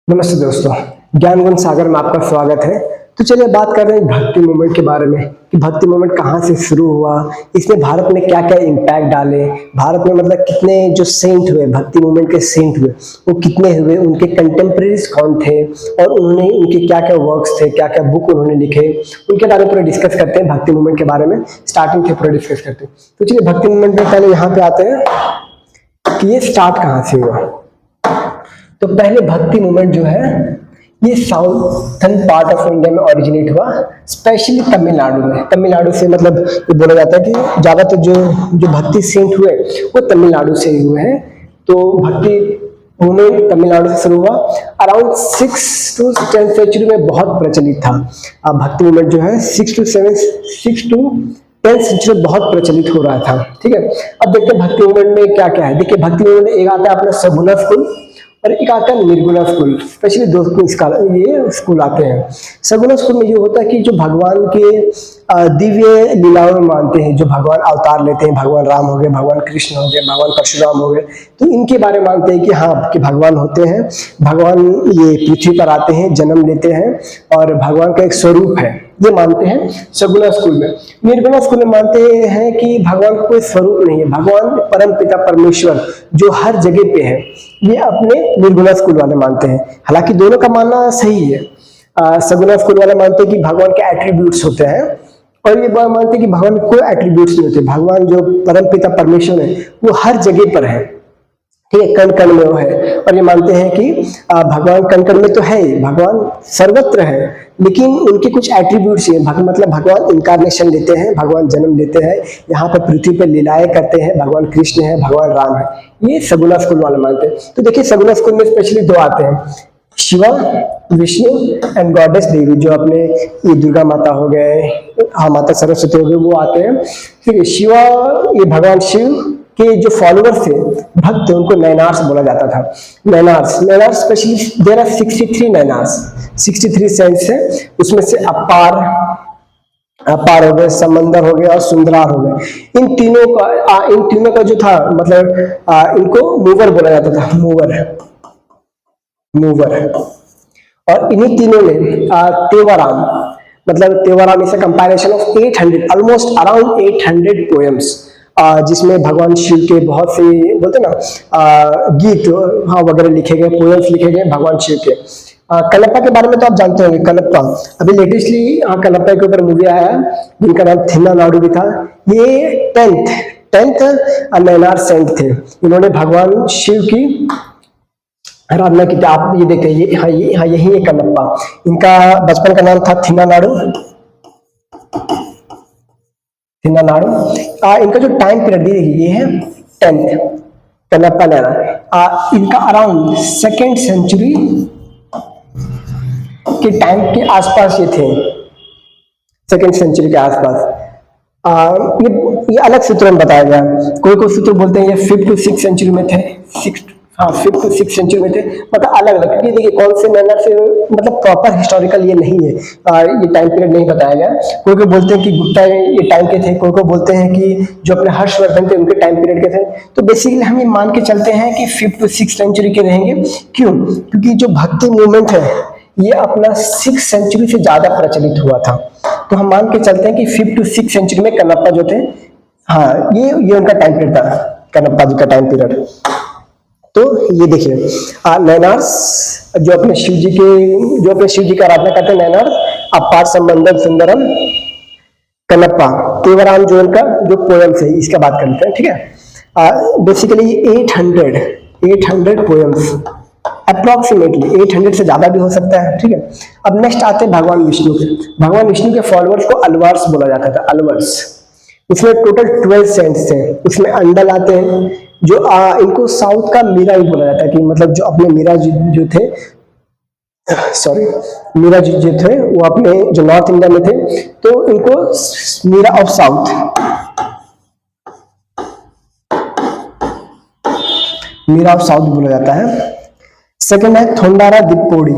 नमस्ते दोस्तों, ज्ञान गुण सागर में आपका स्वागत है। तो चलिए बात कर रहे हैं भक्ति मूवमेंट के बारे में कि भक्ति मूवमेंट कहाँ से शुरू हुआ, इसने भारत में क्या-क्या इम्पैक्ट डाले, भारत में मतलब कितने जो सेंट हुए, भक्ति मूवमेंट के सेंट हुए, वो कितने हुए, उनके कंटेम्परेरीज कौन थे और उन्होंने उनके क्या-क्या वर्क्स थे, क्या-क्या बुक उन्होंने लिखे, उनके बारे में पूरा डिस्कस करते हैं। भक्ति मूवमेंट के बारे में स्टार्टिंग से पूरा डिस्कस करते हैं। तो चलिए भक्ति मूवमेंट में पहले यहाँ पे आते हैं कि ये स्टार्ट कहाँ से हुआ। तो पहले भक्ति मूवमेंट जो है ये साउथर्न पार्ट ऑफ इंडिया में ओरिजिनेट हुआ, स्पेशली तमिलनाडु में। तमिलनाडु से मतलब ये बोला जाता है कि ज्यादातर जो जो भक्ति सेंट हुए वो तमिलनाडु से ही हुए हैं। तो भक्ति मूवमेंट तमिलनाडु से शुरू हुआ। अराउंड 6 to 10 सेंचुरी में बहुत प्रचलित था। अब भक्ति मूवमेंट जो है 6 to 10 सेंचुरी बहुत प्रचलित हो रहा था। ठीक है, अब देखते हैं भक्ति मूवमेंट में क्या क्या है। देखिए भक्ति मूवमेंट में एक आता है अपना सगुना स्कूल और एक आता है निर्गुणा स्कूल। स्पेशली दो ये स्कूल आते हैं। सगुना स्कूल में ये होता है कि जो भगवान के दिव्य लीलाओं में मानते हैं, जो भगवान अवतार लेते हैं, भगवान राम हो गए, भगवान कृष्ण हो गए, भगवान परशुराम हो गए, तो इनके बारे में मानते हैं कि हाँ कि भगवान होते हैं, भगवान ये पृथ्वी पर आते हैं, जन्म लेते हैं और भगवान का एक स्वरूप है, ये मानते हैं सगुना स्कूल में। निर्गुणा स्कूल में मानते हैं कि भगवान का कोई स्वरूप नहीं है, भगवान परम पिता परमेश्वर जो हर जगह पे है, ये अपने निर्गुणा स्कूल वाले मानते हैं। हालांकि दोनों का मानना सही है। सगुना स्कूल वाले मानते हैं कि भगवान के एट्रीब्यूट्स होते हैं और ये बात मानते हैं कि भगवान के कोई एट्रीब्यूट्स नहीं होते। भगवान जो परम पिता परमेश्वर है वो हर जगह पर है, ठीक है, कण कण में वो है। और ये मानते हैं कि भगवान कण कण में तो है ही, भगवान सर्वत्र है, लेकिन उनके कुछ एट्रीब्यूट्स हैं। मतलब भगवान इनकारनेशन लेते हैं, भगवान जन्म लेते हैं, यहाँ पर पृथ्वी पर लीलाएं करते हैं, भगवान कृष्ण है, भगवान राम है, ये सगुना स्कूल वाले मानते हैं। तो देखिए सगुना स्कूल में स्पेशली दो आते हैं, शिवा, विष्णु एंड गॉडेस देवी, जो अपने ये दुर्गा माता हो गए, हाँ माता सरस्वती हो गए, वो आते हैं। फिर शिवा, ये भगवान शिव के जो फॉलोअर्स थे, भक्त थे, उनको नैनार्स बोला जाता था। Nayanars specially there are 63 Nayanars, 63 saints है, उसमें से अपार हो गए, समंदर हो गए और सुंदरार हो गए। इन तीनों का जो था मतलब इनको मूवर बोला जाता था, मूवर। और इन्हीं तीनों ने तेवाराम, मतलब Tevaram is a compilation of 800, almost around 800 poems, जिसमें भगवान शिव के बहुत से बोलते ना गीत हाँ वगैरह लिखे गए, पोएम्स लिखे गए भगवान शिव के। कलप्पा के बारे में तो आप जानते होंगे। कलप्पा अभी लेटेस्टली कलप्पा के ऊपर मूवी आया है जिनका नाम थिन्ना नाडु भी था। ये 10th नैनार सेंट थे। इन्होंने भगवान शिव की आराधना की थी। आप ये देखते हैं, यही है कलप्पा। इनका बचपन का नाम था थिन्ना नाडु। इनका जो टाइम पीरियड ये है 10th कलप्पा नैनार। इनका अराउंड 2nd सेंचुरी के टाइम के आसपास ये थे, 2nd सेंचुरी के आसपास। ये अलग सूत्रों में बताया गया। कोई सूत्र बोलते हैं ये 5th to 6th सेंचुरी में थे, 5th to 6th सेंचुरी में थे, मतलब अलग अलग। क्योंकि देखिए कौन से नैनार से मतलब प्रॉपर हिस्टोरिकल ये नहीं है, ये टाइम पीरियड नहीं बताया गया। कोई बोलते हैं कि गुप्ता ये टाइम के थे, कोई बोलते हैं कि जो अपने हर्षवर्धन थे उनके टाइम पीरियड के थे। तो बेसिकली हम ये मान के चलते हैं कि 5th to 6th सेंचुरी के रहेंगे। क्यों? क्योंकि जो भक्ति मूवमेंट है ये अपना 6th सेंचुरी से ज्यादा प्रचलित हुआ था। तो हम मान के चलते हैं कि 5th to 6th सेंचुरी में कनप्पा जो थे, हाँ ये उनका टाइम पीरियड था, कनप्पा जी का टाइम पीरियड। तो ये देखिए नैनार्स जो अपने शिव जी की आराधना करते हैं, नैनार, अपार, समंदर, सुंदरम, कनप्पा, तेवराम जो उनका जो पोएम्स है इसका बात करते हैं। ठीक है, बेसिकली 800 पोएम्स, अप्रोक्सीमेटली 800 से ज्यादा भी हो सकता है। ठीक है, अब नेक्स्ट आते हैं भगवान विष्णु के। भगवान विष्णु के फॉलोअर्स को अलवर्स बोला जाता था, अलवर्स। उसमें टोटल 12 सेंट्स थे। उसमें अंडल आते हैं जो इनको साउथ का मीरा ही बोला जाता है, कि मतलब जो अपने मीरा जी जो थे, मीरा जी जो थे वो अपने जो नॉर्थ इंडिया में थे, तो इनको मीरा ऑफ साउथ, बोला जाता है। सेकंड है थोंडारा दिप्पोड़ी।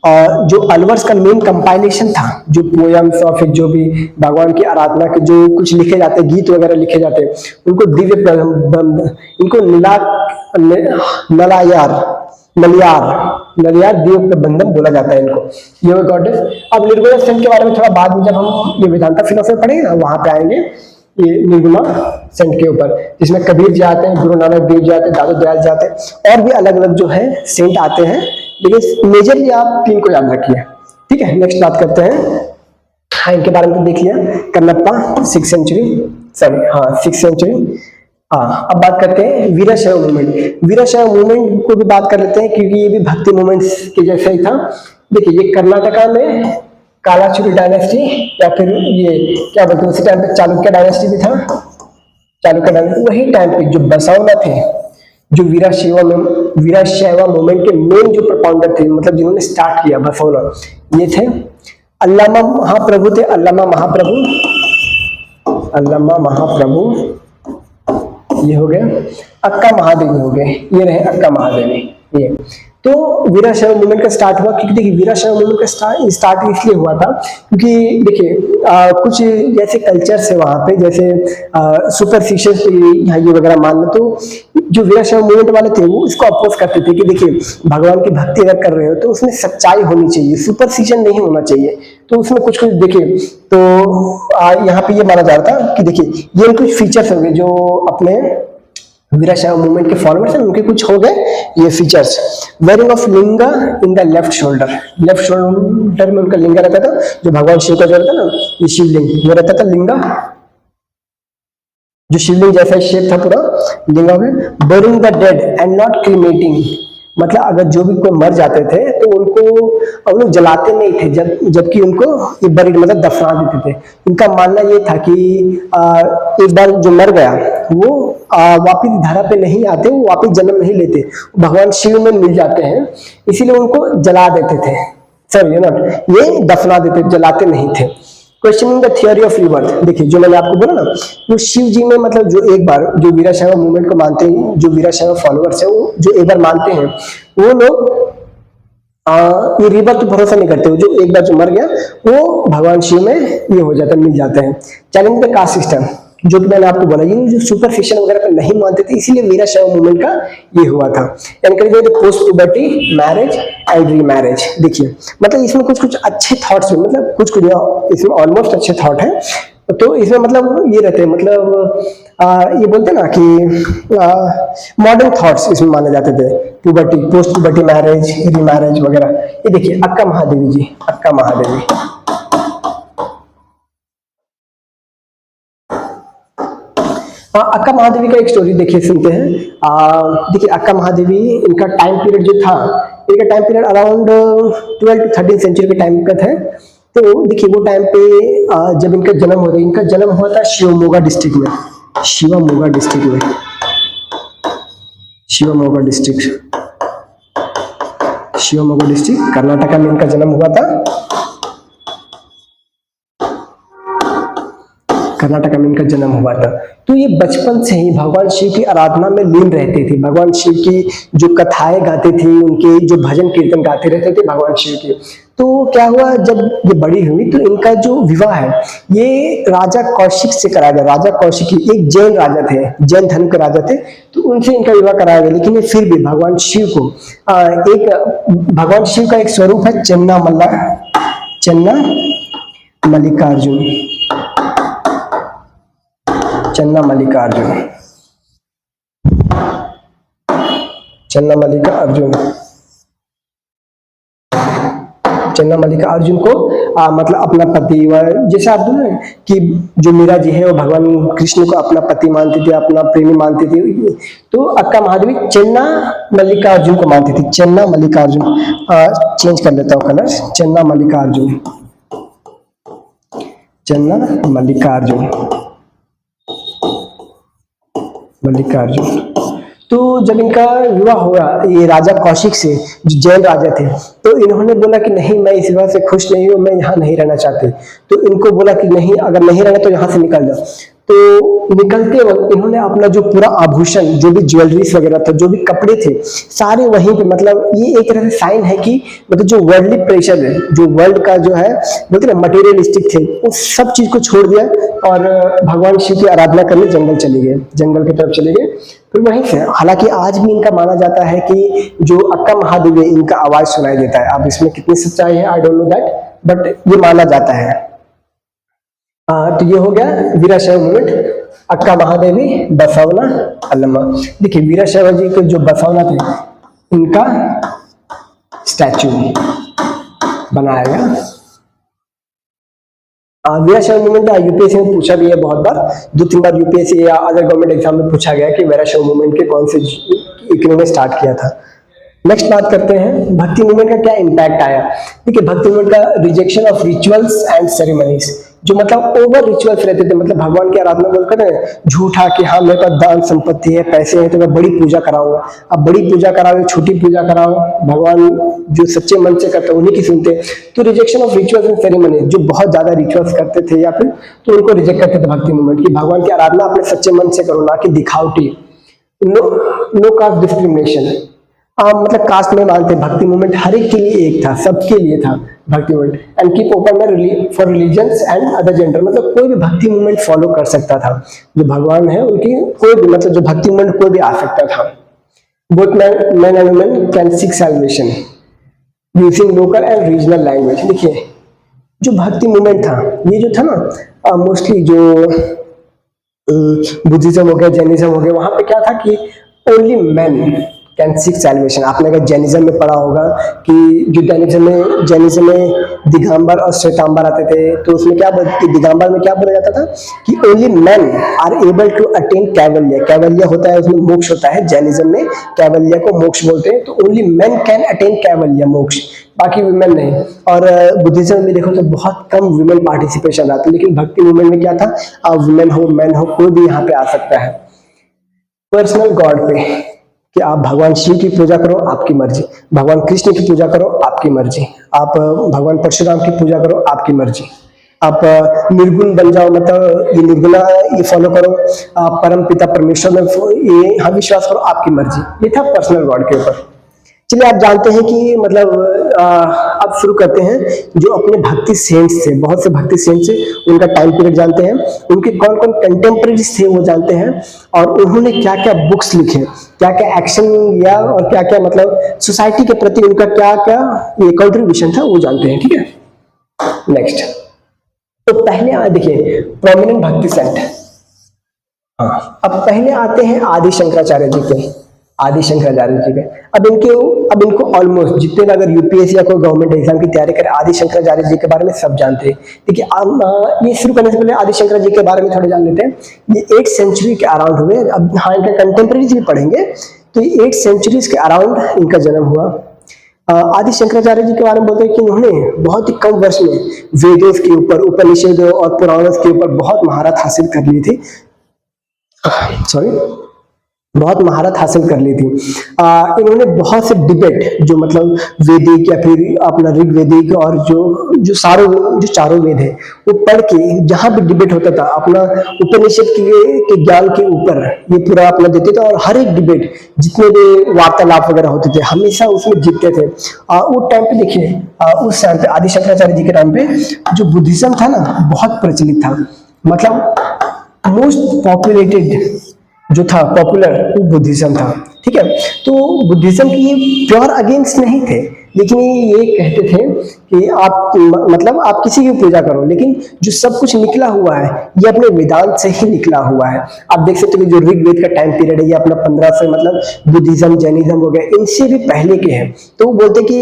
और जो अलवर्स का मेन कंपाइलेशन था, जो पोएम्स और फिर जो भी भगवान की आराधना के जो कुछ लिखे जाते, गीत वगैरह लिखे जाते, उनको दिव्य, इनको नलायार नलियार, नलियार देव प्रबंधन बोला जाता है इनको, ये गॉडेस। अब निर्गुणा सेंट के बारे में थोड़ा बाद में जब हम ये वेदांता फिलोसफी पढ़ेंगे ना वहां पे आएंगे, ये निर्गुणा सेंट के ऊपर, जिसमें कबीर जी आते हैं, गुरु नानक देव जी आते हैं, दादू दयाल जी आते हैं, और भी अलग अलग जो है सेंट आते हैं, लेकिन मेजरली आप 3 को याद रखिए। ठीक है, नेक्स्ट बात करते हैं। हाँ, इनके बारे में तो देख लिया, कन्नप्पा 6th सेंचुरी, सॉरी हाँ 6th सेंचुरी। हाँ, अब बात करते हैं वीरशैव मूवमेंट। वीरशैव मूवमेंट को भी बात कर लेते हैं क्योंकि ये भी भक्ति मूवमेंट्स के जैसा ही था। देखिए, ये कर्नाटका में कालाचुरी डायनेस्टी, या फिर ये क्या बोलते हैं उसी टाइम पे चालुक्य डायनेस्टी भी था, चालुक्य डायनेस्टी, वही टाइम पे जो बसवना थे, जो वीरशैव मूवमेंट के मेन जो प्रोपाउंडर थे, मतलब जिन्होंने स्टार्ट किया बसवना, ये थे अल्लामा महाप्रभु थे, अल्लामा महाप्रभु, ये हो गए। अक्का महादेवी हो गए, ये रहे अक्का महादेवी। ये तो वीरशैव मूवमेंट का स्टार्ट हुआ, क्योंकि देखिए वीरशैव मूवमेंट का स्टार्ट इसलिए हुआ था क्योंकि देखिए कुछ जैसे कल्चर्स है वहाँ पे, जैसे सुपरस्टिशंस यहाँ ये वगैरह मानना, तो जो वीरशैव मूवमेंट वाले थे वो इसको अपोज करते थे कि देखिए भगवान की भक्ति अगर कर रहे हो तो उसमें सच्चाई होनी चाहिए, सुपरस्टिशन नहीं होना चाहिए। तो उसमें कुछ कुछ देखिए, तो यहाँ पे ये माना जा रहा था कि देखिए ये कुछ फीचर्स होंगे जो अपने वीरशैव मूवमेंट के फॉलोअर्स हैं उनके कुछ हो गए ये features. Wearing of linga in the left shoulder, left shoulder में उनका लिंगा रहता था, जो भगवान शिव का जो रहता ना, ये शिवलिंग वो रहता था लिंगा, जो शिवलिंग जैसा शेप था पूरा लिंगा में। बरिंग द डेड एंड नॉट क्रीमेटिंग, मतलब अगर जो भी कोई मर जाते थे तो उनको हम लोग जलाते नहीं थे, जबकि उनको ये बरिड मतलब दफना देते थे। इनका मानना ये था कि एक बार जो मर गया वो वापिस धरा पे नहीं आते, वो वापिस जन्म नहीं लेते, भगवान शिव में मिल जाते हैं, इसीलिए उनको जला देते थे, सॉरी नॉट, ये दफना देते, जलाते नहीं थे। Questioning the theory of rebirth, देखिए जो मैंने आपको बोला ना, वो शिव जी में मतलब जो एक बार जो वीरशैव मूवमेंट को मानते हैं, जो वीरशैव फॉलोअर्स है वो जो एक बार मानते हैं, वो लोग ये रिबर्थ तो भरोसा नहीं करते, जो एक बार जो मर गया वो भगवान शिव में ये हो जाता है, मिल जाते हैं। चैलेंज द कास्ट सिस्टम, जो कि मैंने आपको बोला, ये जो सुपरफिशियल वगैरह पे नहीं मानते थे, इसीलिए वीरशैव मूवमेंट का ये हुआ था। Encourage post puberty marriage and remarriage, देखिए मतलब इसमें कुछ कुछ अच्छे थॉट्स हैं, मतलब कुछ कुछ इसमें ऑलमोस्ट अच्छे थॉट हैं, तो इसमें मतलब ये रहते हैं, मतलब ये बोलते हैं ना कि मॉडर्न थॉट्स इसमें माने जाते थे, puberty, post puberty marriage, remarriage वगैरह। ये देखिए अक्का महादेवी जी, अक्का महादेवी, अक्का महादेवी का एक स्टोरी देखिए, सुनते हैं। देखिए अक्का महादेवी, इनका टाइम पीरियड जो था, इनका time period around 12 to 13 century के टाइम का था। तो देखिए वो टाइम पे जब इनका जन्म हो रहा है, इनका जन्म हुआ था शिवमोगा डिस्ट्रिक्ट में, शिवमोगा डिस्ट्रिक्ट में, शिवमोगा डिस्ट्रिक्ट, शिवमोगा डिस्ट्रिक्ट कर्नाटका में इनका जन्म हुआ था, कर्नाटक में इनका जन्म हुआ था। तो ये बचपन से ही भगवान शिव की आराधना में लीन रहते थे, भगवान शिव की जो कथाएं गाते थे, उनके जो भजन कीर्तन गाते रहते थे भगवान शिव के। तो क्या हुआ, जब ये बड़ी हुई तो इनका जो विवाह है ये राजा कौशिक से कराया गया। राजा कौशिक एक जैन राजा थे, जैन धर्म के राजा थे, तो उनसे इनका विवाह कराया गया। लेकिन ये फिर भी भगवान शिव को भगवान शिव का एक स्वरूप है चन्ना मल्लिकार्जुन, चन्ना मल्लिकार्जुन, चन्ना मल्लिकार्जुन, चन्ना मल्लिकार्जुन को मतलब अपना पति, जैसे आप बोले कि जो मीरा जी है वो भगवान कृष्ण को अपना पति मानती थी, अपना प्रेमी मानती थी, तो अक्का महादेवी चन्ना मल्लिकार्जुन को मानती थी, चन्ना मल्लिकार्जुन। चेंज कर लेता हूँ कलर, चन्ना मल्लिकार्जुन, चन्ना मल्लिकार्जुन, मल्लिकार्जुन। तो जब इनका विवाह हुआ ये राजा कौशिक से, जो जैन राजा थे, तो इन्होंने बोला कि नहीं, मैं इस विवाह से खुश नहीं हूँ, मैं यहाँ नहीं रहना चाहती। तो इनको बोला कि नहीं, अगर नहीं रहना तो यहाँ से निकल जाओ। तो निकलते वक्त इन्होंने अपना जो पूरा आभूषण, जो भी ज्वेलरीज वगैरह था, जो भी कपड़े थे, सारे वहीं पे, मतलब ये एक तरह से साइन है कि मतलब जो वर्ल्डली प्रेशर है, जो वर्ल्ड का जो है बोलते ना मटेरियलिस्टिक थे, उस सब चीज को छोड़ दिया और भगवान शिव की आराधना करने जंगल चले गए, जंगल की तरफ चले गए। तो वहीं से, हालांकि आज भी इनका माना जाता है कि जो अक्का महादेव है इनका आवाज सुनाई देता है। अब इसमें कितनी सच्चाई है आई डोंट नो दैट, बट ये माना जाता है। तो ये हो गया वीराशैव मूवमेंट, अक्का महादेवी, बसवना, अल्लमा। देखिए वीराशैव जी के जो बसवना थे इनका स्टैचू बनाया गया। वीराशैव मूवमेंट यूपीएससी में पूछा भी है बहुत बार, 2-3 बार यूपीएससी या अदर गवर्नमेंट एग्जाम में पूछा गया कि वीराशैव मूवमेंट के कौन से इन्होंने स्टार्ट किया था। नेक्स्ट बात करते हैं भक्ति मूवमेंट का क्या इम्पैक्ट आया। देखिए भक्ति मूवमेंट का rejection of rituals and ceremonies, जो मतलब ओवर रिचुअल्स रहते थे, मतलब भगवान की आराधना बोलकर ना झूठा कि हाँ मेरे पास दान संपत्ति है, पैसे हैं तो मैं बड़ी पूजा कराऊंगा। अब बड़ी पूजा कराओ, छोटी पूजा कराओ, भगवान जो सच्चे मन से करते हैं उन्हीं की सुनते। तो rejection of rituals and ceremony, जो बहुत ज्यादा रिचुअल्स करते थे या फिर तो उनको रिजेक्ट करते थे भक्ति मूवमेंट की। भगवान की आराधना अपने सच्चे मन से करो, ना कि दिखावटी। नो कास्ट डिस्क्रिमिनेशन, मतलब कास्ट में मानते, भक्ति मूवमेंट हर एक के लिए एक था, सबके लिए था भक्ति movement. And keep open for religions and other gender, मतलब कोई भी भक्ति मूवमेंट फॉलो कर सकता था। जो भगवान है उनकी कोई भी, मतलब जो भक्ति मूवमेंट कोई भी आ सकता था। Both men and women can seek salvation using local and regional language। देखिए जो भक्ति मूवमेंट था ये जो था ना मोस्टली जो बुद्धिज्म हो गया, जैनिज्म हो गया, वहां पे क्या था कि only man can seek salvation. आपने अगर जैनिज्म में पढ़ा होगा कि जो जैनिज्म में दिगंबर और श्वेतांबर आते थे, तो उसमें क्या दिगंबर में क्या बोला जाता था कि only man are able to attain कैवल्य। कैवल्य होता है उसमें मोक्ष होता है, जैनिज्म में कैवल्य को मोक्ष बोलते हैं। तो ओनली मैन कैन अटेन कैवल्य, मोक्ष, बाकी विमेन नहीं। और बुद्धिज्म में देखो तो बहुत कम विमेन पार्टिसिपेशन आता है, लेकिन भक्ति मूवमेंट में क्या था, वुमेन हो मैन हो कोई भी यहाँ पे आ सकता है। पर्सनल गॉड पे कि आप भगवान शिव की पूजा करो आपकी मर्जी, भगवान कृष्ण की पूजा करो आपकी मर्जी, आप भगवान परशुराम की पूजा करो आपकी मर्जी, आप निर्गुण बन जाओ, मतलब ये निर्गुणा ये फॉलो करो, आप परम पिता परमेश्वर में ये हाँ विश्वास करो आपकी मर्जी। ये था पर्सनल गॉड के ऊपर। चलिए आप जानते हैं कि मतलब अब शुरू करते हैं जो अपने भक्ति सेंट्स थे, बहुत से भक्ति सेंट्स थे, उनका टाइम पीरियड जानते हैं, उनके कौन कौन कंटेम्प्रेरीज थे वो जानते हैं, और उन्होंने क्या क्या बुक्स लिखे, क्या क्या एक्शन लिया, और क्या क्या मतलब सोसाइटी के प्रति उनका क्या क्या ये कंट्रीब्यूशन था वो जानते हैं। ठीक है नेक्स्ट। तो पहले देखिए प्रोमिनेंट भक्ति सेंट, हाँ अब पहले आते हैं आदि शंकराचार्य जी के, आदि शंकराचार्य जी के। अब इनको ऑलमोस्ट जितने अगर यूपीएससी या कोई गवर्नमेंट एग्जाम की तैयारी करे, आदि शंकराचार्य जी के बारे में सब जानते हैं। देखिए ये शुरू करने से पहले आदि शंकराचार्य जी के बारे में थोड़ा जान लेते हैं। ये 8th सेंचुरी के अराउंड हुए। अब हाँ इनका कंटेम्प्रेरीज भी पढ़ेंगे, तो ये 8th सेंचुरीज के अराउंड इनका जन्म हुआ। आदि शंकराचार्य जी के बारे में बोलते हैं कि उन्होंने बहुत ही कम वर्ष में वेदों के ऊपर, उपनिषदों और पुराणों के ऊपर बहुत महारत हासिल कर ली थी, बहुत महारत हासिल कर ली थी। इन्होंने बहुत से डिबेट, जो मतलब वैदिक या फिर अपना ऋग्वेदिक और जो चारों वेद है वो पढ़ के जहां भी डिबेट होता था अपना उपनिषद के ज्ञान के ऊपर ये पूरा अपना देते थे, और हर एक डिबेट जितने भी वार्तालाप वगैरह होते थे हमेशा उसमें जीतते थे। उस टाइम पे देखिए उस टाइम पे आदि शंकराचार्य जी के टाइम पे जो बुद्धिज्म था ना बहुत प्रचलित था, मतलब मोस्ट पॉपुलेटेड जो था पॉपुलर वो बुद्धिज्म था। ठीक है, तो बुद्धिज्म की ये प्योर अगेंस्ट नहीं थे, लेकिन ये कहते थे कि आप मतलब आप किसी की पूजा करो, लेकिन जो सब कुछ निकला हुआ है ये अपने वेदांत से ही निकला हुआ है। आप देख सकते हो कि जो ऋग्वेद का टाइम पीरियड है ये अपना 1500 मतलब बुद्धिज्म जैनिज्म हो गया इनसे भी पहले के हैं। तो वो बोलते कि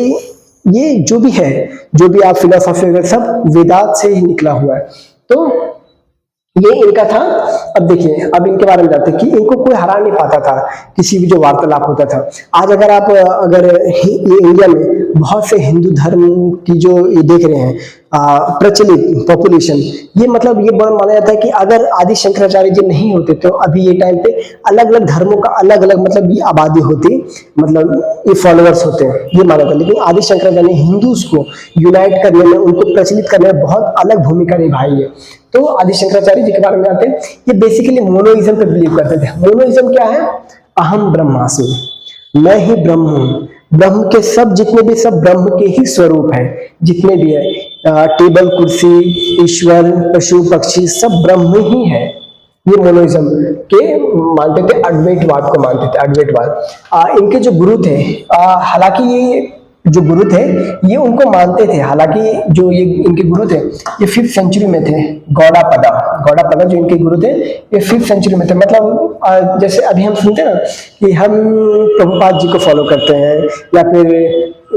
ये जो भी है, जो भी आप फिलोसॉफी वगैरह सब वेदांत से ही निकला हुआ है। तो ये इनका था। अब देखिए अब इनके बारे में जानते हैं कि इनको कोई हरा नहीं पाता था किसी भी जो वार्तालाप होता था। आज अगर आप ये इंडिया में बहुत से हिंदू धर्म की जो ये देख रहे हैं प्रचलित पॉपुलेशन, ये मतलब ये माना जाता है कि अगर आदि शंकराचार्य जी नहीं होते तो अभी ये टाइम पे अलग अलग धर्मों का अलग अलग मतलब ये आबादी होती, मतलब ये फॉलोअर्स होते हैं ये माना था। लेकिन आदि शंकराचार्य ने हिंदूज को यूनाइट करने में, उनको प्रचलित करने में बहुत अलग भूमिका निभाई है। तो आदि शंकराचार्य जी के बारे में जानते हैं, ये बेसिकली मोनोइज्म पे बिलीव करते थे। मोनोइज्म क्या है? अहम ब्रह्मास्मि, मैं ही ब्रह्म हूँ, ब्रह्म के सब जितने भी सब ब्रह्म के ही स्वरूप है, जितने भी है टेबल कुर्सी ईश्वर पशु पक्षी सब ब्रह्म ही है, ये मोनोइज्म। के मानते थे, अद्वैतवाद को मानते थे, अद्वैतवाद। इनके जो गुरु थे, हालांकि ये जो गुरु थे ये उनको मानते थे, हालांकि जो ये इनके गुरु थे ये 5th सेंचुरी में थे। गौड़ापदा जो इनके गुरु थे ये 5th सेंचुरी में थे। मतलब जैसे अभी हम सुनते हैं ना कि हम प्रभुपाद जी को फॉलो करते हैं, या फिर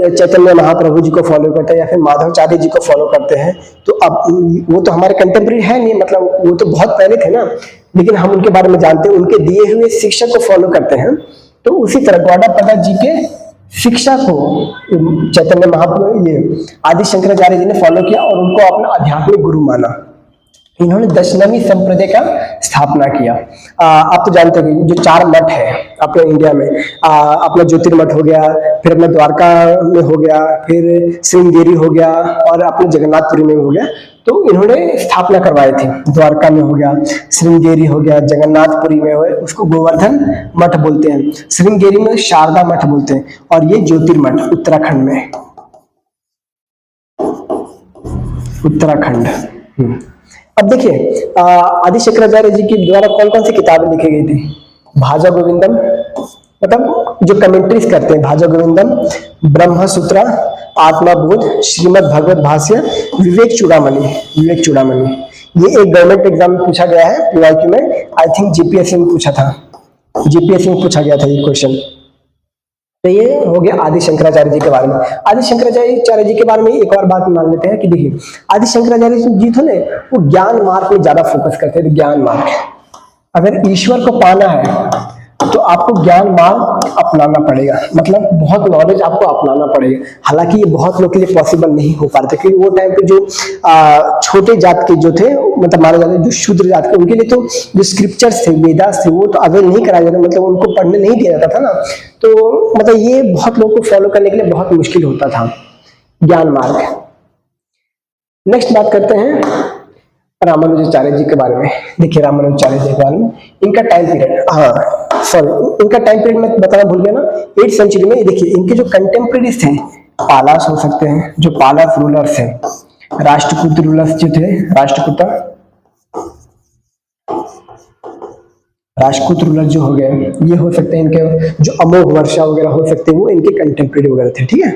चैतन्य महाप्रभु जी को फॉलो करते हैं, या फिर माधवाचार्य जी को फॉलो करते हैं, तो अब वो तो हमारे कंटेम्प्रेरी है नहीं, मतलब वो तो बहुत पहले थे ना, लेकिन हम उनके बारे में जानते हैं, उनके दिए हुए शिक्षा को फॉलो करते हैं। तो उसी तरह गौड़ापदा जी के शिक्षा को चैतन्य महाप्रभु, ये आदि शंकराचार्य जी ने फॉलो किया और उनको अपना आध्यात्मिक गुरु माना। इन्होंने दशनवी संप्रदाय का स्थापना किया। आप तो जानते हो कि जो 4 मठ है अपने इंडिया में, अपना ज्योतिर्मठ हो गया, फिर अपना द्वारका में हो गया, फिर श्रृंगेरी हो गया, और अपने जगन्नाथपुरी में हो गया। तो इन्होंने स्थापना करवाई थी। द्वारका में हो गया, श्रृंगेरी हो गया, जगन्नाथपुरी में हो, उसको गोवर्धन मठ बोलते हैं, श्रृंगेरी में शारदा मठ बोलते हैं, और ये ज्योतिर्मठ उत्तराखंड में, उत्तराखंड। अब देखिए आदि शंकराचार्य जी के द्वारा कौन कौन सी किताबें लिखी गई थी। भाजा गोविंदम, मतलब जो कमेंट्रीज करते हैं, भाजा गोविंदम, ब्रह्म सूत्र, आत्माबोध, श्रीमद् भगवत भाष्य, विवेक चूड़ामणि। ये एक गवर्नमेंट एग्जाम में पूछा गया है, पीवाईक्यू में, आई थिंक जीपीएससी में पूछा था, जीपीएससी में पूछा गया था ये क्वेश्चन। तो ये हो गया आदि शंकराचार्य जी के बारे में। आदि शंकराचार्य जी के बारे में एक और बात मान लेते हैं कि देखिए आदि शंकराचार्य जी थे ना, वो ज्ञान मार्ग में ज्यादा फोकस करते थे। ज्ञान मार्ग, अगर ईश्वर को पाना है तो आपको ज्ञान मार्ग अपनाना पड़ेगा, मतलब बहुत नॉलेज आपको अपनाना पड़ेगा। हालांकि ये बहुत लोग के लिए पॉसिबल नहीं हो पाते, क्योंकि वो टाइम पे जो छोटे जात के जो थे, मतलब माना जाता है जो शूद्र जात के, उनके लिए तो जो स्क्रिप्चर्स थे, वेदास थे, वो तो अवेल नहीं कराया जाता, मतलब उनको पढ़ने नहीं दिया जाता था ना। तो मतलब ये बहुत लोगों को फॉलो करने के लिए बहुत मुश्किल होता था ज्ञान मार्ग। नेक्स्ट बात करते हैं रामानुजाचार्य जी के बारे में। देखिए रामानुजाचार्य जी के बारे में, इनका टाइम पीरियड, इनका टाइम पीरियड मैं बताना भूल गया ना, 8th सेंचुरी में। देखिए इनके जो कंटेम्प्रेरीज थे, पालास हो सकते हैं, जो पालास रूलर्स हैं, राष्ट्रकूट रूलर्स जो थे, राजपूत रूलर जो हो गए, ये हो सकते हैं इनके, जो अमोघ वर्षा वगैरह हो सकते हैं, वो इनके कंटेम्प्रेरी वगैरह थे। ठीक है,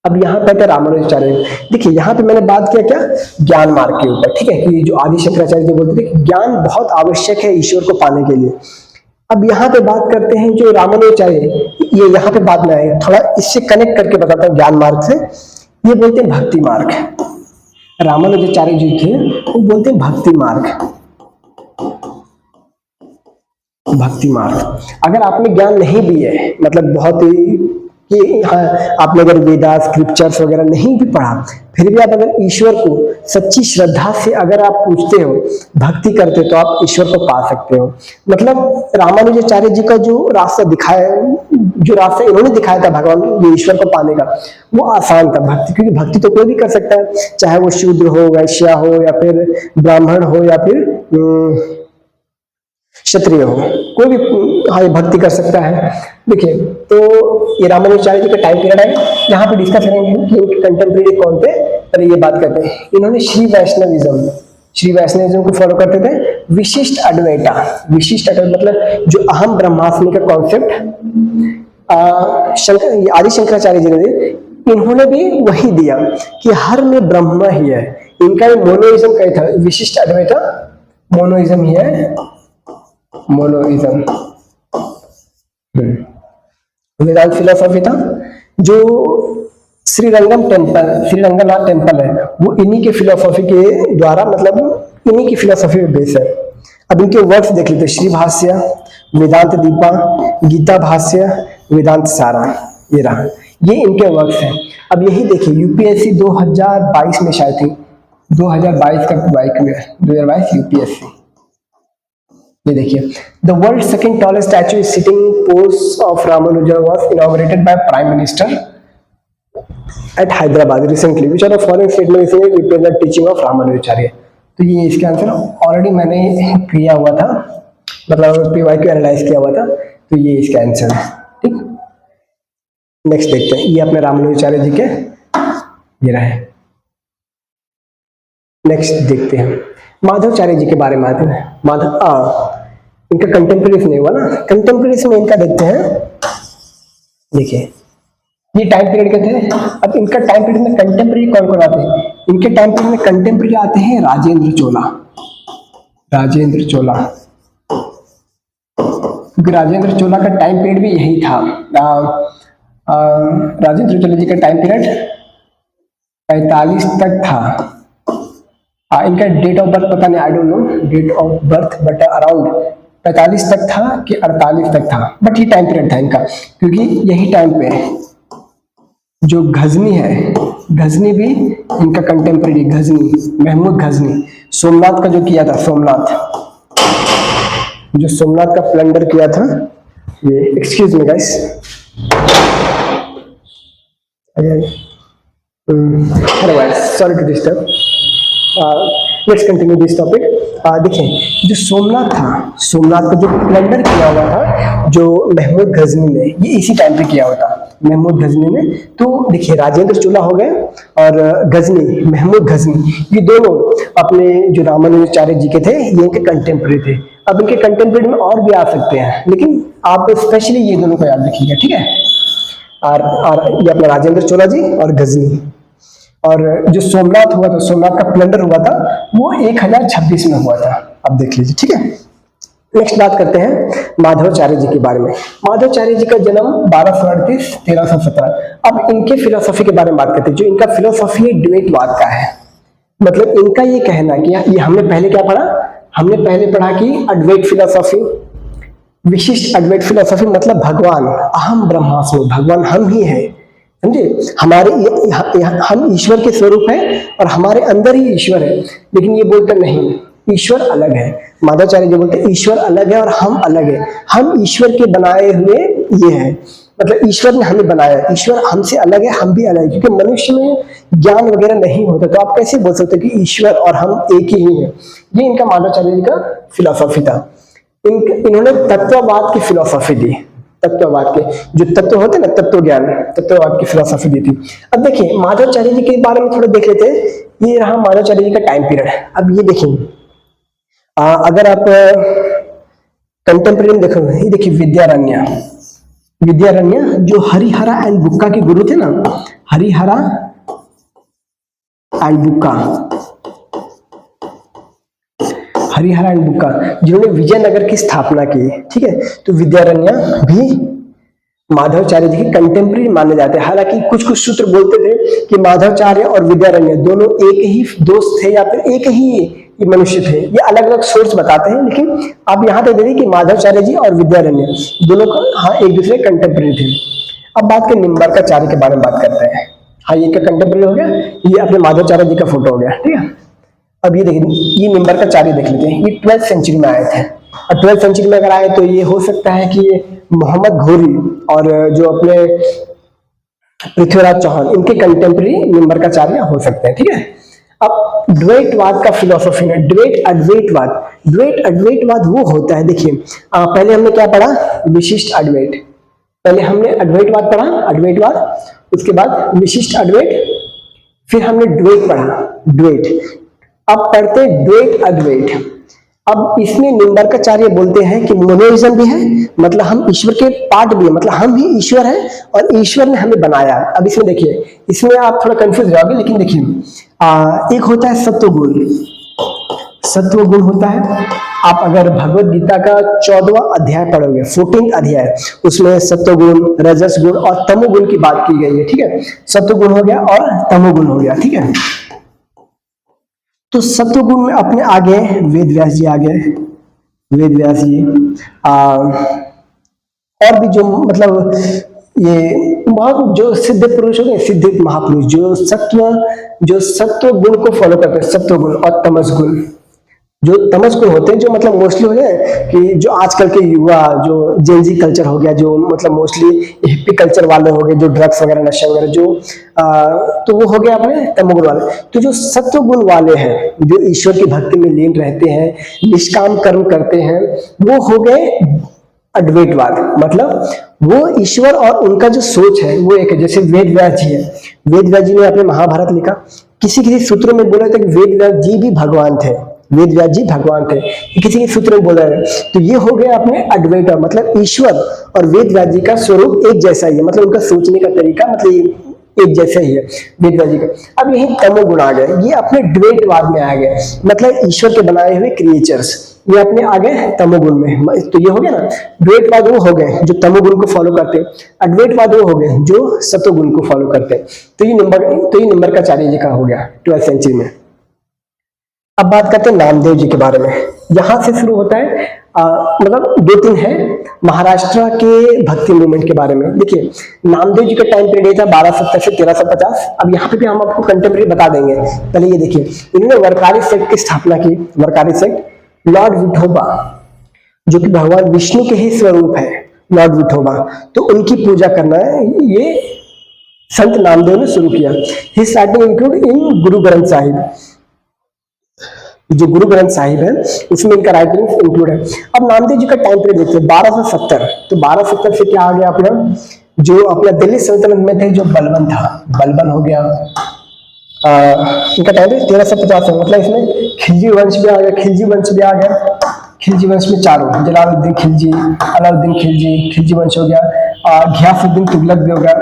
अब यहाँ पे था रामानुजाचार्य। देखिए यहाँ पे मैंने बात किया क्या, ज्ञान मार्ग के ऊपर। ठीक है, कि जो आदि शंकराचार्य जी बोलते थे कि ज्ञान बहुत आवश्यक है ईश्वर को पाने के लिए। अब यहाँ पे बात करते हैं जो रामानुजाचार्य, ये यहाँ पे बात में आएगा, थोड़ा इससे कनेक्ट करके बताता हूँ ज्ञान मार्ग से। ये बोलते हैं भक्ति मार्ग। रामानुजाचार्य जी थे, वो बोलते हैं भक्ति मार्ग। भक्ति मार्ग, अगर आपने ज्ञान नहीं भी है, मतलब बहुत ही कि हाँ आपने अगर वेदा स्क्रिप्चर्स वगैरह नहीं भी पढ़ा, फिर भी आप अगर ईश्वर को सच्ची श्रद्धा से अगर आप पूछते हो, भक्ति करते हो, तो आप ईश्वर को पा सकते हो। मतलब रामानुजाचार्य जी का जो रास्ता दिखाया, जो रास्ता इन्होंने दिखाया था भगवान ईश्वर को पाने का, वो आसान था भक्ति, क्योंकि भक्ति तो कोई भी कर सकता है, चाहे वो शूद्र हो, वैश्या हो, या फिर ब्राह्मण हो, या फिर क्षत्रिय हो, कोई भी हाँ भक्ति कर सकता है। देखिए तो ये रामानुजाचार्य जी का टाइम पीरियड है, यहाँ पे डिस्कस करेंगे कि इनके कंटेम्प्रेरी कौन थे। पर ये बात करते हैं, इन्होंने श्री वैष्णविज्म को फॉलो करते थे। विशिष्ट अद्वैता मतलब जो अहम ब्रह्मास्मि का कॉन्सेप्ट आदि शंकराचार्य जी ने, इन्होंने भी वही दिया कि हर में ब्रह्म ही है। इनका मोनोइज्म क्या था, विशिष्ट अद्वैता मोनोइज्म ही है, मोनोइज्म। वेदांत फिलोसॉफी था। जो श्रीरंगनाथ टेम्पल है, वो इन्हीं के फिलोसॉफी के द्वारा, मतलब इन्हीं की फिलोसॉफी में बेस है। अब इनके वर्क्स देख लेते हैं, श्री भाष्य, वेदांत दीपा, गीता भाष्य, वेदांत सारा, ये रहा, ये इनके वर्क्स हैं। अब यही देखिए यूपीएससी 2022 में शायद थी, 2022 का 2022 यूपीएससी। ये देखिए, the world second tallest statue is sitting pose of Ramanuja was inaugurated by prime minister at Hyderabad recently, which are the following statements represent teaching of Ramanujacharya. तो ये इसका आंसर ऑलरेडी मैंने किया हुआ था, मतलब पीवाईक्यू एनालाइज किया हुआ था, तो ये इसका आंसर है। ठीक, नेक्स्ट देखते हैं, ये अपने रामानुजाचार्य जी के ये रहे। नेक्स्ट देखते हैं माधवाचार्य जी के बारे में आते हैं। इनका कंटेम्प्रेरी नहीं हुआ ना, कंटेम्प्रेरी में इनका देखते हैं। देखिए ये टाइम पीरियड के थे। अब इनका टाइम पीरियड में कंटेम्प्रेरी कौन कौन आते हैं? इनके टाइम पीरियड में कंटेम्प्रेरी आते हैं राजेंद्र चोला। राजेंद्र चोला, क्योंकि राजेंद्र चोला का टाइम पीरियड भी यही था। राजेंद्र चोला जी का टाइम पीरियड 45 तक था। इनका डेट ऑफ बर्थ पता नहीं, I don't know date of birth, but around 45 तक था कि 48 तक था, बट ये टाइम पीरियड था इनका। क्योंकि यही टाइम पे जो गजनी है, गजनी भी इनका कंटेम्प्रेरी, गजनी, महमूद गजनी, सोमनाथ का जो किया था, सोमनाथ, जो सोमनाथ का प्लंडर किया था, ये excuse me guys, sorry to disturb, let's continue this topic. देखिए जो सोमनाथ था, सोमनाथ का जो प्लंडर किया हुआ था जो महमूद गजनी ने, ये इसी टाइम पे किया हुआ था महमूद गजनी ने। तो देखिए राजेंद्र चोला हो गए और गजनी, महमूद गजनी, ये दोनों अपने जो रामानुजाचार्य जी के थे, ये इनके कंटेम्प्रेरी थे। अब इनके कंटेम्प्रेरी में और भी आ सकते हैं, लेकिन आप स्पेशली ये दोनों को याद रखिएगा, ठीक है। और ये अपना राजेंद्र चोला जी और गजनी। और जो सोमनाथ हुआ था, सोमनाथ का प्लंडर हुआ था, वो 1026 में हुआ था। अब देख लीजिए, ठीक है। नेक्स्ट बात करते हैं माधवाचार्य जी के बारे में। माधवाचार्य जी का जन्म 1238 1317। अब इनके फिलोसॉफी के बारे में बात करते हैं। जो इनका फिलोसॉफी द्वैतवाद का है, मतलब इनका ये कहना कि ये हमने पहले क्या पढ़ा, हमने पहले पढ़ा कि अद्वैत फिलोसॉफी, विशिष्ट अद्वैत फिलोसॉफी, मतलब भगवान अहम ब्रह्मास्मि, भगवान हम ही है, समझे, हमारे हम ईश्वर के स्वरूप है और हमारे अंदर ही ईश्वर है। लेकिन ये बोलते नहीं, ईश्वर अलग है। माधवाचार्य जी बोलते ईश्वर अलग है और हम अलग है, हम ईश्वर के बनाए हुए ये है, मतलब ईश्वर ने हमें बनाया, ईश्वर हमसे अलग है, हम भी अलग है। क्योंकि मनुष्य में ज्ञान वगैरह नहीं होता, तो आप कैसे बोल सकते कि ईश्वर और हम एक ही हैं। ये इनका माधवाचार्य जी का फिलोसॉफी था। इन्होंने तत्ववाद की फिलोसॉफी दी, तत्ववाद के जो तत्व होते हैं ना, तत्व ज्ञान, तत्ववाद की फिलोसॉफी दी थी। अब देखिए माधवाचार्य जी के बारे में थोड़ा देख लेते हैं। ये रहा माधवाचार्य जी का टाइम पीरियड। अब ये देखिए, अगर आप कंटेम्प्रेरी में देखो, ये देखिए विद्यारण्य, विद्यारण्य जो हरिहरा एंड बुक्का के गुरु थे ना, हरिहरा एंड बुक्का, हरिहरा एंड बुक्का, जिन्होंने विजयनगर की स्थापना की, ठीक है। तो विद्यारण्य भी माधवाचार्य जी के कंटेम्प्रेरी माने जाते हैं। हालांकि कुछ कुछ सूत्र बोलते थे कि माधवाचार्य और विद्यारण्य दोनों एक ही दोस्त थे या फिर एक ही मनुष्य थे, ये अलग अलग सोर्स बताते हैं। लेकिन आप यहाँ तक देखिए कि माधवाचार्य जी और विद्यारण्य दोनों को हाँ एक दूसरे कंटेम्प्रेरी थे। अब बात करें निम्बार्काचार्य के बारे में बात करते हैं। हाँ ये कंटेम्प्रेरी हो गया, ये अपने माधवाचार्य जी का फोटो हो गया, ठीक है। अब ये देखिए, ये निम्बार्काचार्य देख लेते हैं। ये 12th सेंचुरी में आए थे, और 12th सेंचुरी में अगर आए तो ये हो सकता है कि ये मोहम्मद घोरी और जो अपने पृथ्वीराज चौहान, इनके कंटेम्प्रेरी निम्बार्काचार्य हो सकते हैं, ठीक है। अब द्वैतवाद का फिलोसॉफी में द्वैत अद्वैतवाद, द्वैत अद्वैतवाद वो होता है, देखिए पहले हमने क्या पढ़ा, विशिष्ट अद्वैत, पहले हमने अद्वैतवाद पढ़ा, अद्वैतवाद, उसके बाद विशिष्ट अद्वैत, फिर हमने द्वैत पढ़ा, द्वैत। अब पढ़ते द्वैत अद्वैत। अब इसमें निम्बार्काचार्य बोलते हैं कि मोनोइज्म भी है, मतलब हम ईश्वर के पार्ट भी है, मतलब हम ही ईश्वर है और ईश्वर ने हमें बनाया। अब इसमें देखिए, इसमें आप थोड़ा कंफ्यूज रहोगे, लेकिन देखिए एक होता है सत्वगुण, सत्वगुण होता है। आप अगर भगवत गीता का 14वां अध्याय पढ़ोगे, 14th अध्याय, उसमें सत्वगुण, रजस गुण और तमोगुण की बात की गई है, ठीक है। सत्वगुण हो गया और तमोगुण हो गया, ठीक है। तो सत्वगुण में अपने आगे वेद व्यास जी आ गए, वेद व्यास जी, और भी जो मतलब ये बहुत जो सिद्ध पुरुष हो गए, सिद्ध महापुरुष, जो सत्व गुण को फॉलो करते हैं, सत्व गुण और तमस गुण। जो तमस गुण होते हैं, जो मतलब मोस्टली हो गए कि जो आजकल के युवा, जो जेनजी कल्चर हो गया, जो मतलब मोस्टली हिप्पी कल्चर वाले हो गए, जो ड्रग्स वगैरह, नशा वगैरह, जो तो वो हो गया अपने तमोगुण वाले। तो जो सत्व गुण वाले हैं, जो ईश्वर की भक्ति में लीन रहते हैं, निष्काम कर्म करते हैं, वो हो गए अद्वैतवाद। मतलब वो ईश्वर और उनका जो सोच है वो एक है। जैसे वेद व्यास जी है, वेद व्यास जी ने अपने महाभारत लिखा, किसी किसी सूत्रों में बोला था कि वेद व्यास जी भी भगवान थे, वेद व्यास जी भगवान थे, ये किसी के सूत्र में बोला है। तो ये हो गया अपने अद्वैत, मतलब ईश्वर और वेद व्यास जी का स्वरूप एक जैसा ही है, मतलब उनका सोचने का तरीका मतलब एक जैसा ही है वेद व्यास जी का। अब यही तमोगुण आ गए, ये अपने द्वैतवाद में आ गए, मतलब ईश्वर के बनाए हुए क्रिएचर्स ये अपने आ गए तमोगुण में। तो ये हो गया ना, द्वैतवाद वो हो गए जो तमोगुण को फॉलो करते हैं, अद्वैतवाद वो हो गए जो सतोगुण को फॉलो करते हैं। तो ये नंबर का चार्य जी का हो गया 12th सेंचुरी में। अब बात करते हैं नामदेव जी के बारे में। यहां से शुरू होता है मतलब 2-3 है महाराष्ट्र के भक्ति मूवमेंट के बारे में। देखिए नामदेव जी का टाइम पीरियड था 1270 से 1350। अब यहाँ पे भी हम आपको कंटेम्प्रेरी बता देंगे। पहले ये देखिए, इन्होंने वरकारी सेक्ट की स्थापना की। वरकारी सेक्ट लॉर्ड विठोबा जो कि भगवान विष्णु के ही स्वरूप है, लॉर्ड विठोबा, तो उनकी पूजा करना है ये संत नामदेव ने शुरू किया। ही starting include in Guru Granth Sahib, जो गुरु ग्रंथ साहिब है उसमें इनका राइटिंग इंक्लूड है। अब नामदेव जी का टाइम पीरियड देखते हैं 1270। तो 1270 से क्या आ गया अपना, जो अपना दिल्ली सल्तनत में थे जो बलबन था, बलबन हो गया। इनका टाइम पीरियड 1350 है, मतलब इसमें खिलजी वंश भी आ गया, खिलजी वंश भी आ गया। खिलजी वंश में चारों, जलालुद्दीन खिलजी, अलाउद्दीन खिलजी, खिलजी वंश हो गया। घियासुद्दीन तुगलक भी हो गया,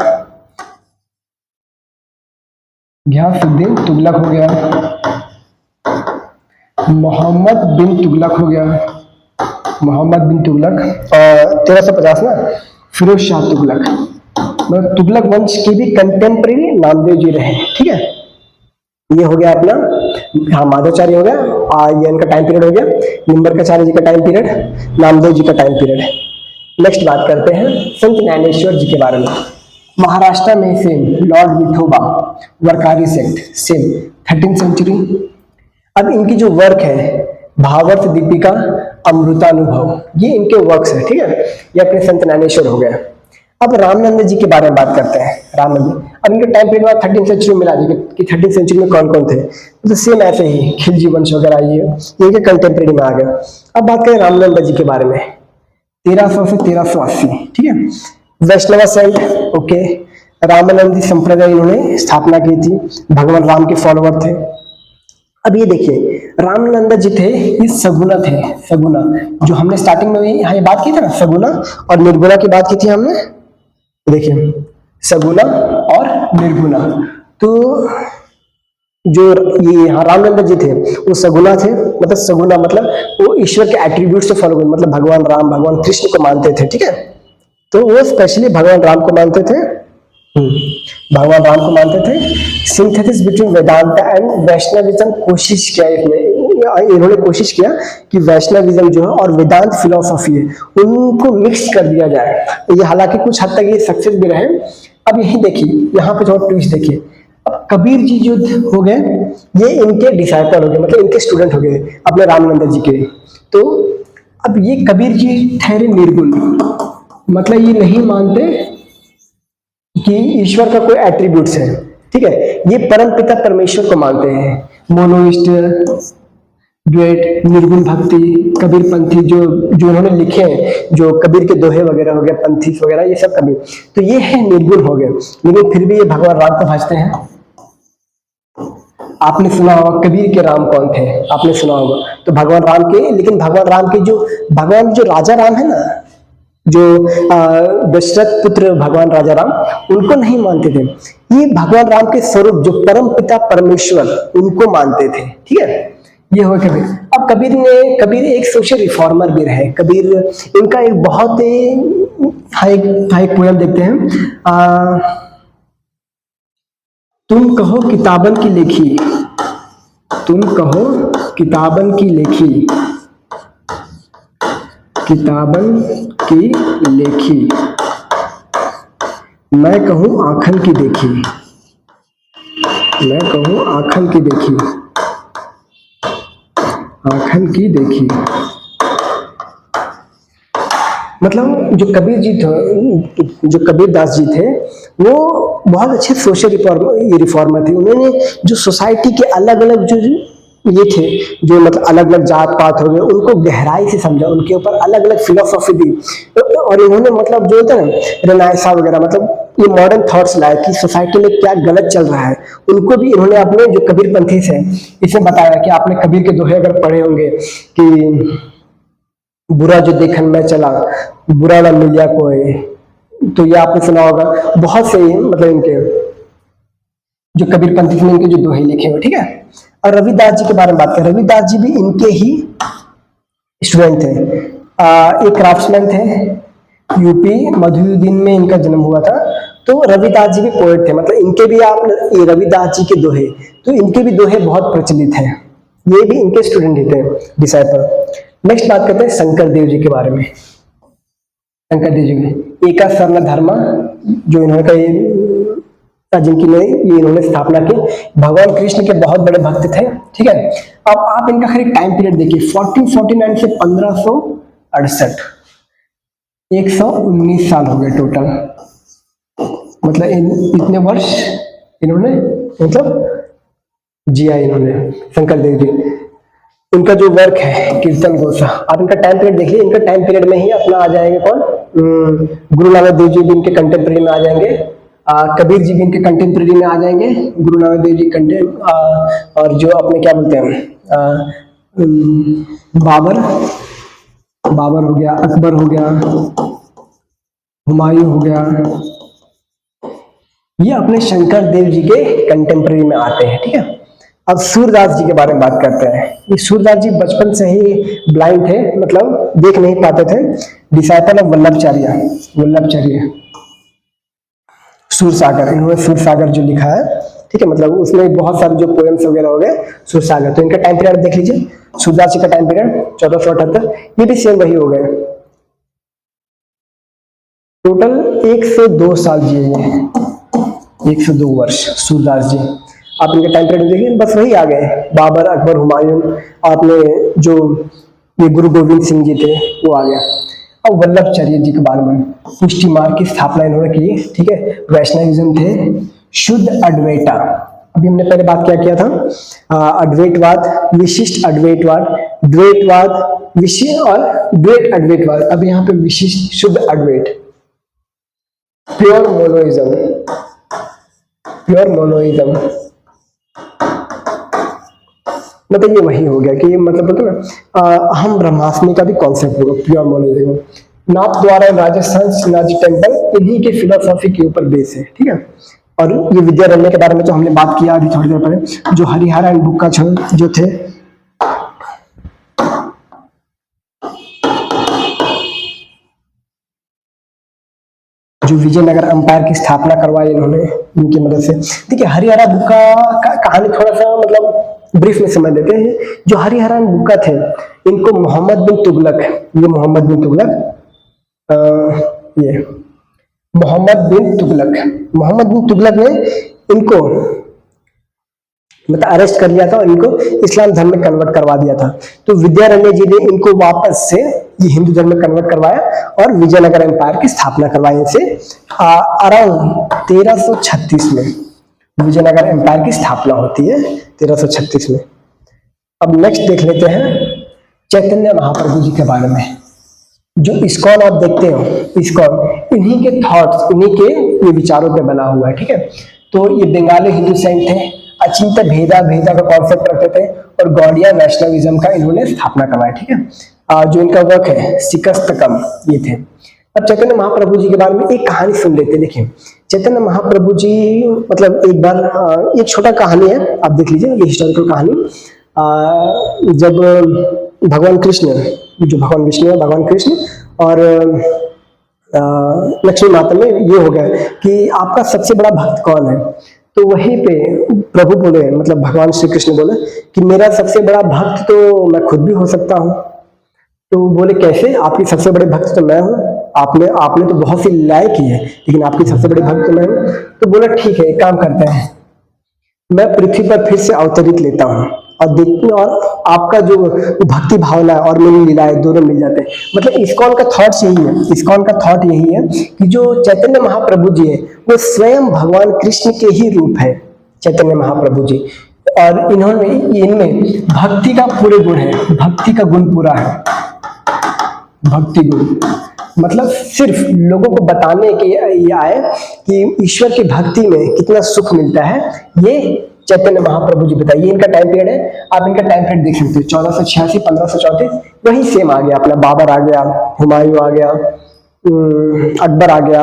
घियासुद्दीन तुगलक हो गया। मोहम्मद बिन तुगलक हो गया, मोहम्मद बिन तुगलक। और 1350 ना फिरोज शाह तुगलक, मतलब तुगलक वंश के भी कंटेम्प्रेरी नामदेव जी रहे। ठीक है, ये हो गया अपना, हाँ माधवाचार्य हो गया, ये इनका टाइम पीरियड हो गया। निम्बरकाचार्य जी का टाइम पीरियड, नामदेव जी का टाइम पीरियड। नेक्स्ट बात करते हैं संत ज्ञानेश्वर जी के बारे में। महाराष्ट्र में same lord Vithoba, Varkari sect same 13th century. अब इनकी जो वर्क है भावार्थ दीपिका, अमृतानुभव, ये इनके वर्क्स है। ठीक है, ये अपने संत ज्ञानेश्वर हो गए। अब रामानंद जी के बारे में बात करते हैं। रामानंद, अब इनके टाइम पीरियड 13th सेंचुरी में मिला दी कि 13th सेंचुरी में कौन कौन थे, तो सेम ऐसे ही खिलजी वंश वगैरह ये के कंटेम्प्रेरी में आ गए। अब बात करें रामानंद जी के बारे में, 1300 से 1380। ठीक है, वैष्णव सेंट, ओके। रामानंदी संप्रदाय इन्होंने स्थापना की थी, भगवान राम के फॉलोअर थे। अब ये देखिए रामानंद जी थे, ये सगुना थे, सगुना, जो हमने स्टार्टिंग में भी हाँ ये बात की थी ना, सगुना और निर्गुणा की बात की थी हमने। देखिए सगुना और निर्गुणा, तो जो ये हाँ रामानंद जी थे वो सगुना थे, मतलब सगुना मतलब वो ईश्वर के एट्रीब्यूट से फॉलो, मतलब भगवान राम भगवान कृष्ण को मानते थे। ठीक है, तो वो स्पेशली भगवान राम को मानते थे, भगवान राम को मानते थे। Synthesis between Vedanta and Vaishnavism कोशिश किया इन्होंने कोशिश किया कि वैष्णविज्म जो है और वेदांत फिलोसॉफी है उनको मिक्स कर दिया जाए। ये हालांकि कुछ हद तक ये सक्सेस भी रहे। अब यही देखिए, यहाँ पे थोड़ा ट्विस्ट देखिए। अब कबीर जी जो हो गए ये इनके डिसाइपल हो गए, मतलब इनके स्टूडेंट हो गए अपने रामानंद जी के। तो अब ये कबीर जी ठहरे निर्गुण, मतलब ये नहीं मानते कि ईश्वर का कोई एट्रीब्यूट्स है। ठीक है, ये परम पिता परमेश्वर को मानते हैं। मोनोइस्ट, द्वैत, निर्गुण भक्ति, कबीर पंथी जो उन्होंने लिखे हैं, जो कबीर के दोहे वगैरह हो गए, पंथी वगैरह, ये सब कबीर, तो ये है निर्गुण हो गए। लेकिन फिर भी ये भगवान राम को भजते हैं। आपने सुना होगा कबीर के राम कौन थे, आपने सुना होगा, तो भगवान राम के, लेकिन भगवान राम के जो राजा राम है ना, जो दशरथ पुत्र भगवान राजा राम, उनको नहीं मानते थे। ये भगवान राम के स्वरूप जो परम पिता परमेश्वर उनको मानते थे। ठीक है, ये हो कबीर। अब कबीर एक सोशल रिफॉर्मर भी रहे। कबीर इनका एक बहुत एक पोयम देखते हैं, तुम कहो किताबन की लेखी, तुम कहो किताबन की लेखी, किताबन की लेखी, मैं कहूं आंखन की देखी, मैं कहूं आंखन की देखी, आंखन की देखी। मतलब जो कबीर जी थे, जो कबीर दास जी थे, वो बहुत अच्छे सोशल रिफॉर्मर थे। उन्होंने जो सोसाइटी के अलग अलग जो ये थे, जो मतलब अलग अलग जात पात हो गए, उनको गहराई से समझा, उनके ऊपर अलग अलग फिलोसॉफी दी। और इन्होंने मतलब जो होता है ना रेनाइसा वगैरह, मतलब ये मॉडर्न थॉट्स लाए कि सोसाइटी में क्या गलत चल रहा है, उनको भी इन्होंने अपने जो कबीरपंथी से इसमें बताया कि आपने कबीर के दोहे अगर पढ़े होंगे कि बुरा जो देखन में चला, बुरा ना मिलिया कोई, तो ये आपने सुना होगा। बहुत से मतलब इनके जो कबीरपंथी में इनके जो दोहे लिखे हुए, ठीक है। और रविदास जी के बारे में बात करें, रविदास जी भी इनके ही स्टूडेंट थे। एक क्राफ्ट्समैन थे, यूपी मधुयुद्दीन में इनका जन्म हुआ था। तो रविदास जी भी पोएट थे, मतलब इनके भी आप ये रविदास जी के दोहे, तो इनके भी दोहे बहुत प्रचलित हैं, ये भी इनके स्टूडेंट ही थे, डिसाइपल। नेक्स्ट बात करते हैं शंकर देव जी के बारे में। शंकर देव जी में एका सरल धर्मा जो इन्होंने कहा, जिनकी में ये इन्होंने स्थापना की, भगवान कृष्ण के बहुत बड़े भक्त थे, ठीक है। अब आप इनका खैर टाइम पीरियड देखिए, 1449 से 1568, 119 साल हो गए टोटल, मतलब इतने वर्ष इन्होंने मतलब जिया इन्होंने, शंकर देव जी। इनका जो वर्क है कीर्तन घोषा, आप इनका टाइम पीरियड देखिए, इनका टाइम पीरियड में ही अपना आ जाएंगे कौन, गुरु नानक देव जी भी इनके कंटेम्प्रेरी में आ जाएंगे, कबीर जी भी इनके कंटेम्प्रेरी में आ जाएंगे, गुरु नानक देव जी और जो अपने क्या बोलते हैं बाबर हो गया, अकबर हो गया, हुमायूं हो गया, ये अपने शंकर देव जी के कंटेम्प्रेरी में आते हैं, ठीक है। अब सूरदास जी के बारे में बात करते हैं। ये सूरदास जी बचपन से ही ब्लाइंड थे, मतलब देख नहीं पाते थे, डिसाइपल ऑफ वल्लभाचार्य सूरसागर, इन्होंने सूरसागर जो लिखा है, ठीक है, मतलब उसमें बहुत सारे जो पोएम्स वगैरह हो गए सूरसागर। तो इनका टाइम पीरियड देख लीजिए, सूरदास जी का टाइम पीरियड 1478, ये भी सेम वही हो गए, टोटल 102 साल जिए, 102 वर्ष सूरदास जी। आप इनके टाइम पीरियड देखिए, बस वही आ गए, बाबर, अकबर, हुमायूं, आपने जो ये गुरु गोविंद सिंह जी थे वो आ गया। अब वल्लभाचार्य जी के बारे में, पुष्टि मार्ग की स्थापना इन्होंने की, ठीक है। वैष्णविज्म थे, शुद्ध अद्वैता, अभी हमने पहले बात क्या किया था, अद्वैतवाद, विशिष्ट अद्वैतवाद, द्वैतवाद, विशिष्ट और द्वैत अद्वैतवाद। अब यहाँ पे विशिष्ट शुद्ध अद्वैत, प्योर मोनोइज्म, मतलब ये वही हो गया कि मतलब बोलते ना अहम ब्रह्मास्मि का भी कॉन्सेप्ट होगा, प्योर मोनोइज्म। नाथ द्वारा राजस्थान श्रीनाथ टेम्पल इन्हीं के फिलोसॉफी के ऊपर बेस है, ठीक है। और ये विद्यारण्य के बारे में जो हमने बात किया अभी थोड़ी देर पहले, जो हरिहर एंड बुक्का जो थे, जो विजयनगर अंपायर की स्थापना करवाई इन्होंने, इनकी मदद से। देखिए हरिहरा बुक्का का कहानी थोड़ा सा मतलब ब्रीफ में समझ लेते हैं। जो हरिहरा बुक्का थे, इनको मोहम्मद बिन तुगलक, ये मोहम्मद बिन तुगलक ने इनको मतलब अरेस्ट कर लिया था और इनको इस्लाम धर्म में कन्वर्ट करवा दिया था। तो विद्यारण्य जी ने इनको वापस से ये हिंदू धर्म में कन्वर्ट करवाया और विजयनगर एम्पायर की स्थापना करवाई इनसे। अराउंड 1336 में विजयनगर एम्पायर की स्थापना होती है, 1336 में। अब नेक्स्ट देख लेते हैं चैतन्य महाप्रभु जी के बारे में। जो इस्कॉन आप देखते हो, इस्कॉन इन्हीं के थॉट्स, इन्हीं के ये विचारों पे बना हुआ है, ठीक है। तो ये बंगाली हिंदू सेंट थे, अचिंत भेदा का कॉन्सेप्ट रखते थे और गौड़िया वैष्णविज्म का इन्होंने स्थापना करवाया, ठीक है। जो इनका वर्क है सिकस्तकम, ये थे। अब चैतन्य महाप्रभु जी के बारे में एक कहानी सुन लेते हैं। देखिए चैतन्य महाप्रभु जी मतलब एक बार एक छोटा कहानी है, आप देख लीजिए, ये हिस्टोरिकल कहानी। जब भगवान कृष्ण, जो भगवान विष्णु है, भगवान कृष्ण और लक्ष्मी माता में ये हो गया कि आपका सबसे बड़ा भक्त कौन है। तो वहीं पे प्रभु बोले, मतलब भगवान श्री कृष्ण बोले कि मेरा सबसे बड़ा भक्त तो मैं खुद भी हो सकता हूँ। तो बोले कैसे, आपकी सबसे बड़े भक्त तो मैं हूँ, आपने तो बहुत सी लीलाएं की है, लेकिन आपकी सबसे बड़ी भक्त तो मैं हूँ। तो बोला ठीक है, एक काम करते हैं, मैं पृथ्वी पर फिर से अवतरित लेता हूँ और देखते हैं, और आपका जो भक्ति भावना है और मेरी लीलाएं दोनों मिल जाते हैं। मतलब इस्कॉन का थॉट यही है, इस्कॉन का थॉट यही है कि जो चैतन्य महाप्रभु जी है वो स्वयं भगवान कृष्ण के ही रूप है, चैतन्य महाप्रभु जी। और इनमें भक्ति का पूरे गुण है, भक्ति का गुण पूरा है, भक्ति गुण। मतलब सिर्फ लोगों को बताने के ये आए कि ईश्वर की भक्ति में कितना सुख मिलता है, ये चैतन्य महाप्रभु जी बताइए। इनका टाइम पीरियड है, आप इनका टाइम पीरियड देख सकते हो, 1486, 1534, वही सेम आ गया अपना, बाबर आ गया, हुमायूं आ गया, अकबर आ गया,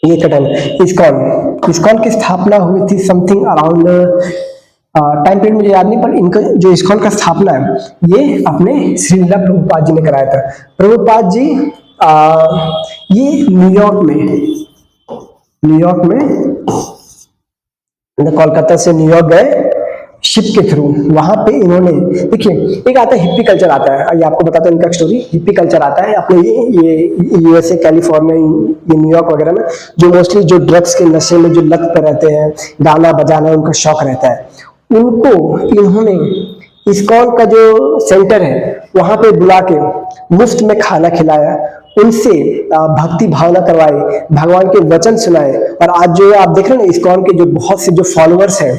ये का टाइम। इस्कॉन, इस्कॉन की स्थापना हुई थी समथिंग अराउंड, टाइम पीरियड मुझे याद नहीं, पर इनका जो इस्कॉन का स्थापना है ये अपने श्रीला प्रभुपाद जी ने कराया था। प्रभुपाद जी ये न्यूयॉर्क में कोलकाता से न्यूयॉर्क गए शिप के थ्रू। वहां पे इन्होंने, देखिए एक आता है हिप्पी कल्चर आता है, ये आपको बताता हूँ इनका स्टोरी। हिप्पी कल्चर आता है अपने ये यूएसए, कैलिफोर्निया, ये न्यूयॉर्क वगैरह में, जो मोस्टली जो ड्रग्स के नशे में जो लत पर रहते हैं, गाना बजाना उनका शौक रहता है, उनको इन्होंने इस्कॉन का जो सेंटर है वहां पे बुला के मुफ्त में खाना खिलाया, उनसे भक्ति भावना करवाई, भगवान के वचन सुनाए। और आज जो आप देख रहे हैं ना, इस्कॉन के जो बहुत से जो फॉलोअर्स हैं,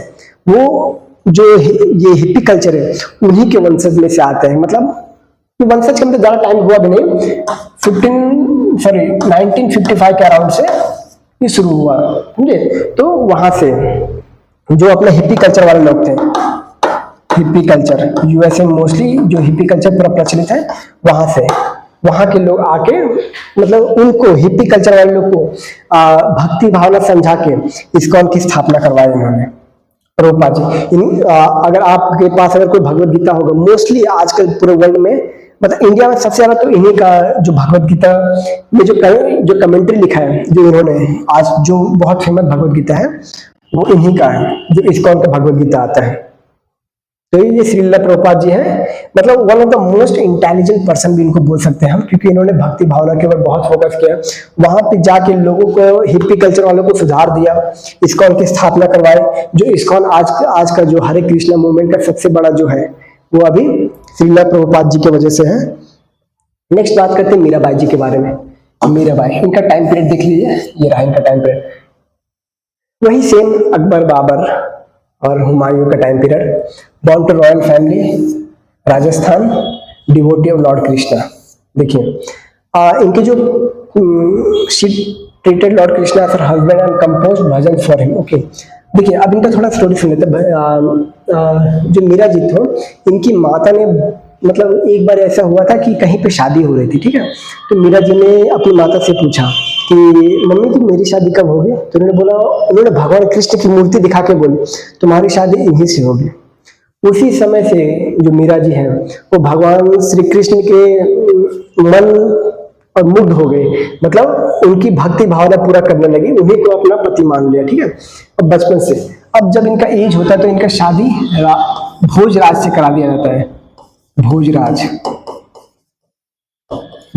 वो जो ये हिप्पी कल्चर है उन्हीं के वंशज में से आते हैं। मतलब ये वंशज का मतलब ज्यादा टाइम हुआ भी नहीं, 1955 के अराउंड से ये शुरू हुआ, समझे। तो वहां से जो अपना हिप्पी कल्चर वाले लोग थे, हिप्पी कल्चर यूएसए में मोस्टली जो हिप्पी कल्चर पूरा प्रचलित है, वहां से वहां के लोग आके मतलब उनको हिप्पी कल्चर वाले लोग को भक्ति भावना समझा के इस्कॉन की स्थापना करवाई इन्होंने, प्रभुपाद जी। अगर आपके पास अगर कोई भगवत गीता होगा, मोस्टली आजकल पूरे वर्ल्ड में, मतलब इंडिया में सबसे ज्यादा तो इन्हीं का जो भगवत गीता में जो कमेंट्री लिखा है, जो इन्होंने आज जो बहुत फेमस भगवत गीता है वो इन्हीं का है, जो इस्कॉन का भगवत गीता आता है। तो ये श्रीला प्रभुपाद जी हैं, मतलब one of the most intelligent person भी इनको बोल सकते हैं हम, क्योंकि इन्होंने भक्ति भावना के ऊपर बहुत फोकस किया। वहां पे जाके लोगों को, हिप्पी कल्चर वालों को सुधार दिया, इस्कॉन की स्थापना करवाई। जो इस्कॉन आज का जो हरे कृष्णा मूवमेंट का सबसे बड़ा जो है, वो अभी श्रीला प्रभुपाद जी की वजह से है। नेक्स्ट बात करते हैं मीराबाई जी के बारे में। मीराबाई, इनका टाइम पीरियड देख लीजिए, ये रहा इनका टाइम पीरियड, वही सेम अकबर बाबर और हुमायूं का time period. Born to royal family, Rajasthan, devotee of lord Krishna. देखिए इनके जो she treated lord Krishna as her husband and compose bhajan for him. Okay, देखिए अब इनका थोड़ा स्टोरी सुन लेते हैं। जो मीरा जी थे, इनकी माता ने, मतलब एक बार ऐसा हुआ था कि कहीं पे शादी हो रही थी, ठीक है। तो मीरा जी ने अपनी माता से पूछा कि मम्मी कि मेरी शादी कब होगी। तो उन्होंने भगवान कृष्ण की मूर्ति दिखा के बोली तुम्हारी शादी इन्हीं से होगी। उसी समय से जो मीरा जी हैं वो भगवान श्री कृष्ण के मन और मुग्ध हो गए, मतलब उनकी भक्ति भावना पूरा करने लगी, उन्हीं को अपना पति मान लिया, ठीक है। अब बचपन से, अब जब इनका एज होता है तो इनका शादी भोजराज से करा दिया जाता है।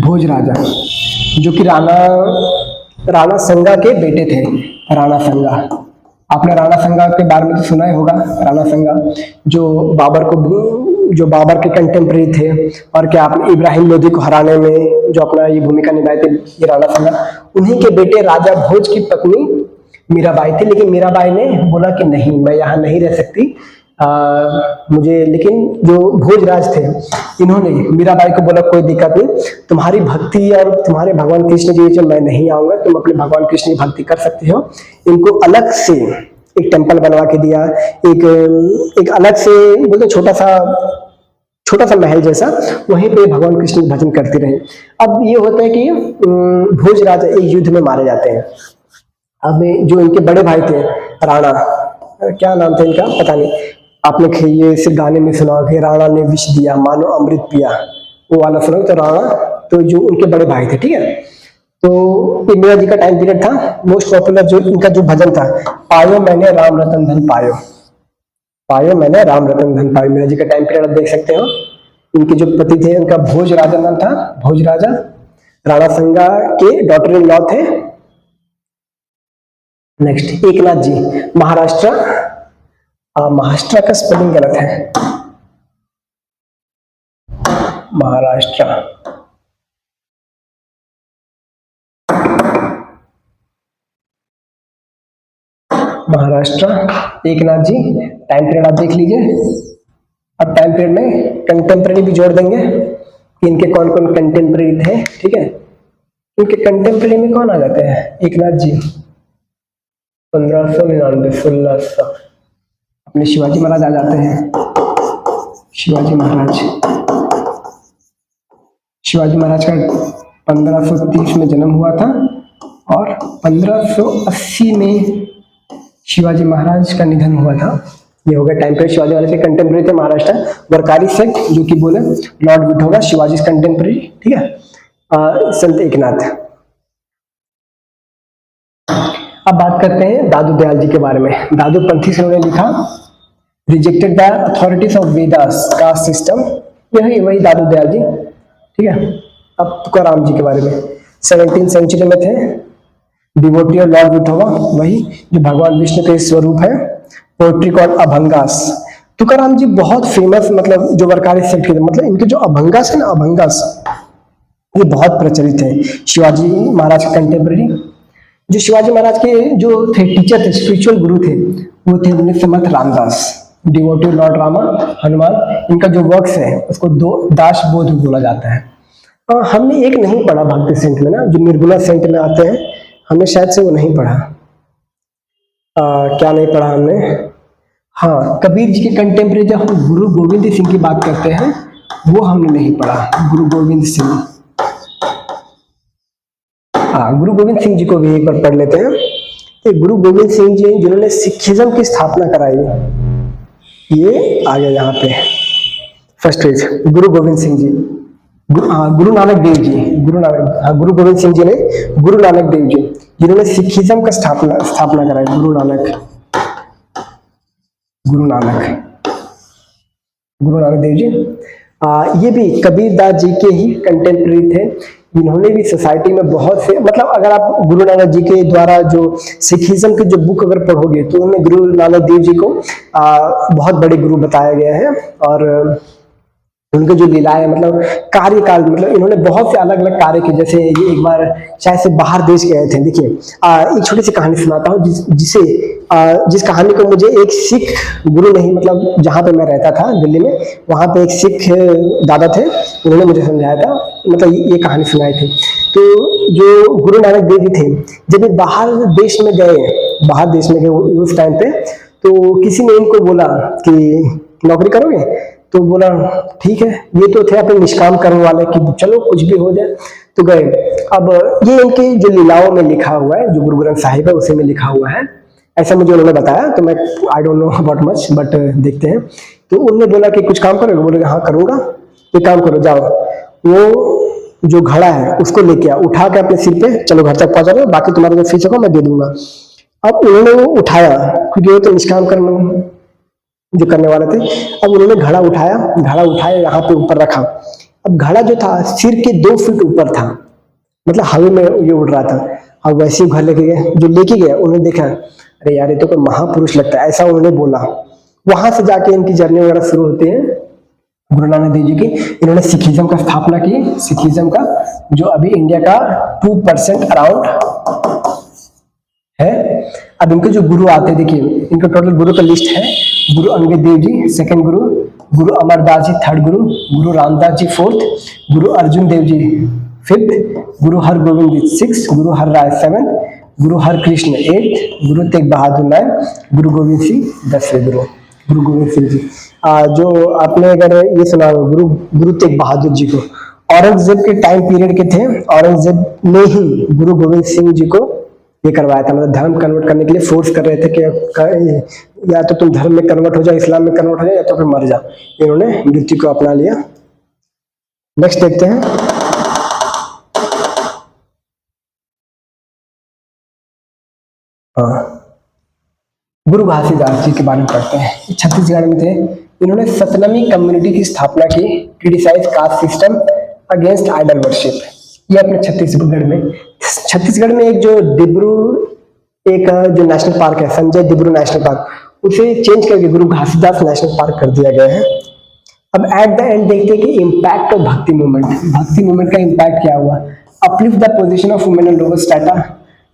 भोजराजा जो कि राणा संगा के बेटे थे। राणा संगा, आपने राणा संगा के बारे में तो सुना ही होगा। राणा संगा जो बाबर के कंटेम्प्रेरी थे, और क्या आपने इब्राहिम लोदी को हराने में जो अपना ये भूमिका निभाए थे, ये राणा संगा। उन्हीं के बेटे राजा भोज की पत्नी मीराबाई थी। लेकिन मीराबाई ने बोला कि नहीं, मैं यहाँ नहीं रह सकती, मुझे, लेकिन जो भोजराज थे इन्होंने मीराबाई को बोला कोई दिक्कत नहीं, तुम्हारी भक्ति और तुम्हारे भगवान कृष्ण जी जब मैं नहीं आऊंगा, तुम अपने भगवान कृष्ण की भक्ति कर सकते हो। इनको अलग से एक टेम्पल बनवा के दिया, एक अलग से बोलते छोटा सा महल जैसा, वहीं पे भगवान कृष्ण भजन करते रहे। अब ये होता है कि भोजराज एक युद्ध में मारे जाते हैं। अब जो इनके बड़े भाई थे राणा, क्या नाम था इनका पता नहीं, आपने ये सिर्फ गाने में सुना कि राणा ने विष दिया मानो अमृत पिया, वो वाला सुना। तो राणा, तो जो उनके बड़े भाई थे, ठीक है। तो ये मीरा जी का टाइम पीरियड था। मोस्ट पॉपुलर जो इनका जो भजन था, पायो मैंने राम रतन धन पायो, मैंने राम रतन धन पायो। मीरा जी का टाइम पीरियड आप देख सकते हो। इनके जो पति थे उनका भोज राजा नाम था, भोजराजा। राणा संगा के डॉटर इन लॉ थे। नेक्स्ट एकनाथ जी, महाराष्ट्र का स्पेलिंग गलत है, महाराष्ट्र, एकनाथ जी। टाइम पीरियड आप देख लीजिए। अब टाइम पीरियड में कंटेम्प्रेरी भी जोड़ देंगे कि इनके कौन कौन कंटेम्प्रेरी थे, ठीक है। इनके कंटेम्प्रेरी में कौन आ जाते हैं? एकनाथ जी 1599 1600, अपने शिवाजी महाराज आ जाते हैं। शिवाजी महाराज का 1530 में जन्म हुआ था और 1580 में शिवाजी महाराज का निधन हुआ था। ये हो गया टाइम पीरियड। शिवाजी महाराज के कंटेम्प्रेरी थे महाराष्ट्र वरकारी सेठ, जो कि बोले लॉर्ड विठोबा, शिवाजी कंटेम्प्रेरी, ठीक है। संत एकनाथ। अब बात करते हैं दादू दयाल जी के बारे में। दादू पंथी से उन्होंने लिखा rejected the authorities of Vedas caste system, यही वही दादू दयाल जी, ठीक है। अब तुकाराम जी के बारे में, 17th सेंचुरी में थे, डिवोटी ऑफ लॉर्ड विठोबा, वही जो भगवान विष्णु के स्वरूप है। Poetry called abhangas. तुकाराम जी बहुत फेमस, मतलब जो वरकारी सेठ के, मतलब इनके जो अभंगास है ना, अभंगास ये बहुत प्रचलित है। शिवाजी महाराज के कंटेम्प्रेरी, जो शिवाजी महाराज के जो थे टीचर थे, स्पिरिचुअल गुरु थे, वो थे नृसिम्हत रामदास, डिवोटी लॉर्ड रामा हनुमान। इनका जो वर्क्स है उसको दो दास बोध बोला जाता है। हमने एक नहीं पढ़ा भक्ति सेंट में ना, जो निर्गुणा सेंट में आते हैं, हमने शायद से वो नहीं पढ़ा। क्या नहीं पढ़ा हमने? हाँ, कबीर जी के कंटेम्प्रेरी जब हम गुरु गोविंद सिंह की बात करते हैं, वो हमने नहीं पढ़ा। गुरु गोविंद सिंह, हाँ, गुरु गोविंद सिंह जी को भी एक बार पढ़ लेते हैं। ये गुरु गोविंद सिंह जी जिन्होंने सिखिज्म की स्थापना कराई, ये आ गया यहाँ पे फर्स्ट पेज। गुरु गोविंद सिंह जी, गुरु नानक देव जी, गुरु गोविंद सिंह जी ने गुरु नानक देव जी जिन्होंने सिखिज्म का स्थापना कराई। गुरु नानक देव जी। ये भी कबीरदास जी के ही कंटेम्प्रेरी थे। इन्होंने भी सोसाइटी में बहुत से, मतलब अगर आप गुरु नानक जी के द्वारा जो सिखिज्म की जो बुक अगर पढ़ोगे तो उनमें गुरु नानक देव जी को बहुत बड़े गुरु बताया गया है। और उनके जो लीलाएं, मतलब कार्यकाल, मतलब इन्होंने बहुत से अलग अलग कार्य किए। जैसे ये एक बार शायद से बाहर देश गए थे। देखिए, एक छोटी सी कहानी सुनाता हूँ, जिस कहानी को मुझे एक सिख गुरु नहीं, मतलब जहाँ पे मैं रहता था दिल्ली में, वहाँ पे एक सिख दादा थे, उन्होंने मुझे समझाया था, मतलब ये कहानी सुनाई थी। तो जो गुरु नानक देव जी थे, जब ये बाहर देश में गए उस टाइम पे, तो किसी ने इनको बोला कि नौकरी करोगे? तो बोला ठीक है। ये तो थे अपने निष्काम कर्म वाले कि चलो कुछ भी हो जाए, तो गए। अब ये इनके जो लीलाओं में लिखा हुआ है, जो गुरु ग्रंथ साहिब है उसी में लिखा हुआ है, ऐसा मुझे उन्होंने बताया। तो मैं आई don't know about much, but देखते हैं। तो उन्होंने बोला कि कुछ काम करोगे? बोले हाँ करूंगा। एक काम करो, जाओ वो जो घड़ा है उसको लेके आओ, उठा के अपने सिर पे, चलो घर तक पहुंचा दो, बाकी तुम्हारा जो फीस होगा मैं दे दूंगा। अब उन्होंने वो उठाया, क्योंकि वो तो निष्काम कर्म जो करने वाले थे। अब उन्होंने घड़ा उठाया, यहाँ पे ऊपर रखा। अब घड़ा जो था सिर के 2 फीट ऊपर था, मतलब हवा में ये उड़ रहा था। अब वैसे ही घर लेके गए, जो लेके गया उन्होंने देखा, अरे यार ये तो कोई महापुरुष लगता है, ऐसा उन्होंने बोला। वहां से जाके इनकी जर्नी वगैरह शुरू होती है गुरु नानक देव जी की। इन्होंने सिखिज्म का स्थापना की, सिखिज्म का जो अभी इंडिया का 2% अराउंड है। अब इनके जो गुरु आते, देखिए इनका टोटल गुरु का लिस्ट है। गुरु अंगद देव जी सेकंड गुरु, गुरु अमरदास जी थर्ड गुरु, गुरु रामदास जी फोर्थ, गुरु अर्जुन देव जी फिफ्थ, गुरु हरगोविंद जी सिक्स, गुरु हर राय सेवन, गुरु हर कृष्ण एट्थ, गुरु तेग बहादुर नाइन, गुरु गोविंद सिंह 10वें गुरु गोविंद सिंह जी। जो आपने अगर ये सुना हो गुरु तेग बहादुर जी को औरंगजेब के टाइम पीरियड के थे, औरंगजेब ने ही गुरु गोविंद सिंह जी को ये करवाया था, मतलब धर्म कन्वर्ट करने के लिए फोर्स कर रहे थे कि या तो तुम धर्म में कन्वर्ट हो जाओ, इस्लाम में कन्वर्ट हो जाओ, या तो फिर मर जाओ। इन्होंने मृत्यु को अपना लिया। नेक्स्ट देखते हैं। गुरु घासीदास जी के बारे में पढ़ते हैं। छत्तीसगढ़ में थे। इन्होंने सतनमी कम्युनिटी की स्थापना की, criticize caste system against idol worship. ये अपने छत्तीसगढ़ में एक जो जो नेशनल पार्क है, संजय दिब्रू नेशनल पार्क, उसे चेंज करके गुरु घासीदास नेशनल पार्क कर दिया गया है। अब एट द एंड देखते हैं कि इम्पैक्ट ऑफ भक्ति मूवमेंट का इम्पैक्ट क्या हुआ। Uplift the position of women in lower strata,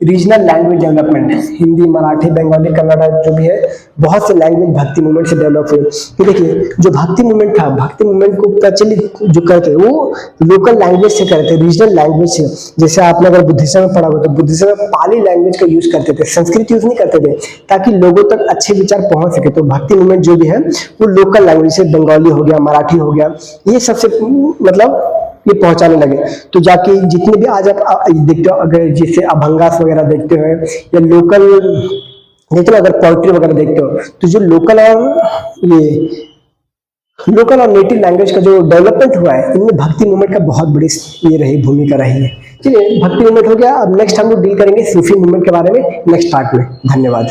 regional language development, Hindi, Marathi, Bengali, Kannada जो भी है, बहुत से लैंग्वेज भक्ति मूवमेंट से डेवलप हुए। कि देखिए जो भक्ति मूवमेंट था, भक्ति मूवमेंट को प्रचलित जो करते वो लोकल लैंग्वेज से करते, रीजनल लैंग्वेज से। जैसे आपने अगर बुद्धिज्म में पढ़ा हो तो बुद्धिज्म में पाली लैंग्वेज का यूज करते थे, संस्कृत यूज नहीं करते थे, ताकि लोगों तक अच्छे विचार पहुंच सके। तो भक्ति मूवमेंट जो भी है वो लोकल लैंग्वेज से, बंगाली हो गया, मराठी हो गया, ये सबसे मतलब ये पहुंचाने लगे। तो जाके जितने भी आज आप देखते हो, अगर जैसे अभंगास वगैरह देखते हो या लोकल देखते हो, अगर पोइट्री वगैरह देखते हो, तो जो लोकल और नेटिव लैंग्वेज का जो डेवलपमेंट हुआ है, इनमें भक्ति मूवमेंट का बहुत बड़ी ये रही भूमिका रही है। चलिए भक्ति मूवमेंट हो गया, अब नेक्स्ट हम लोग डील करेंगे सूफी मूवमेंट के बारे में नेक्स्ट पार्ट में। धन्यवाद।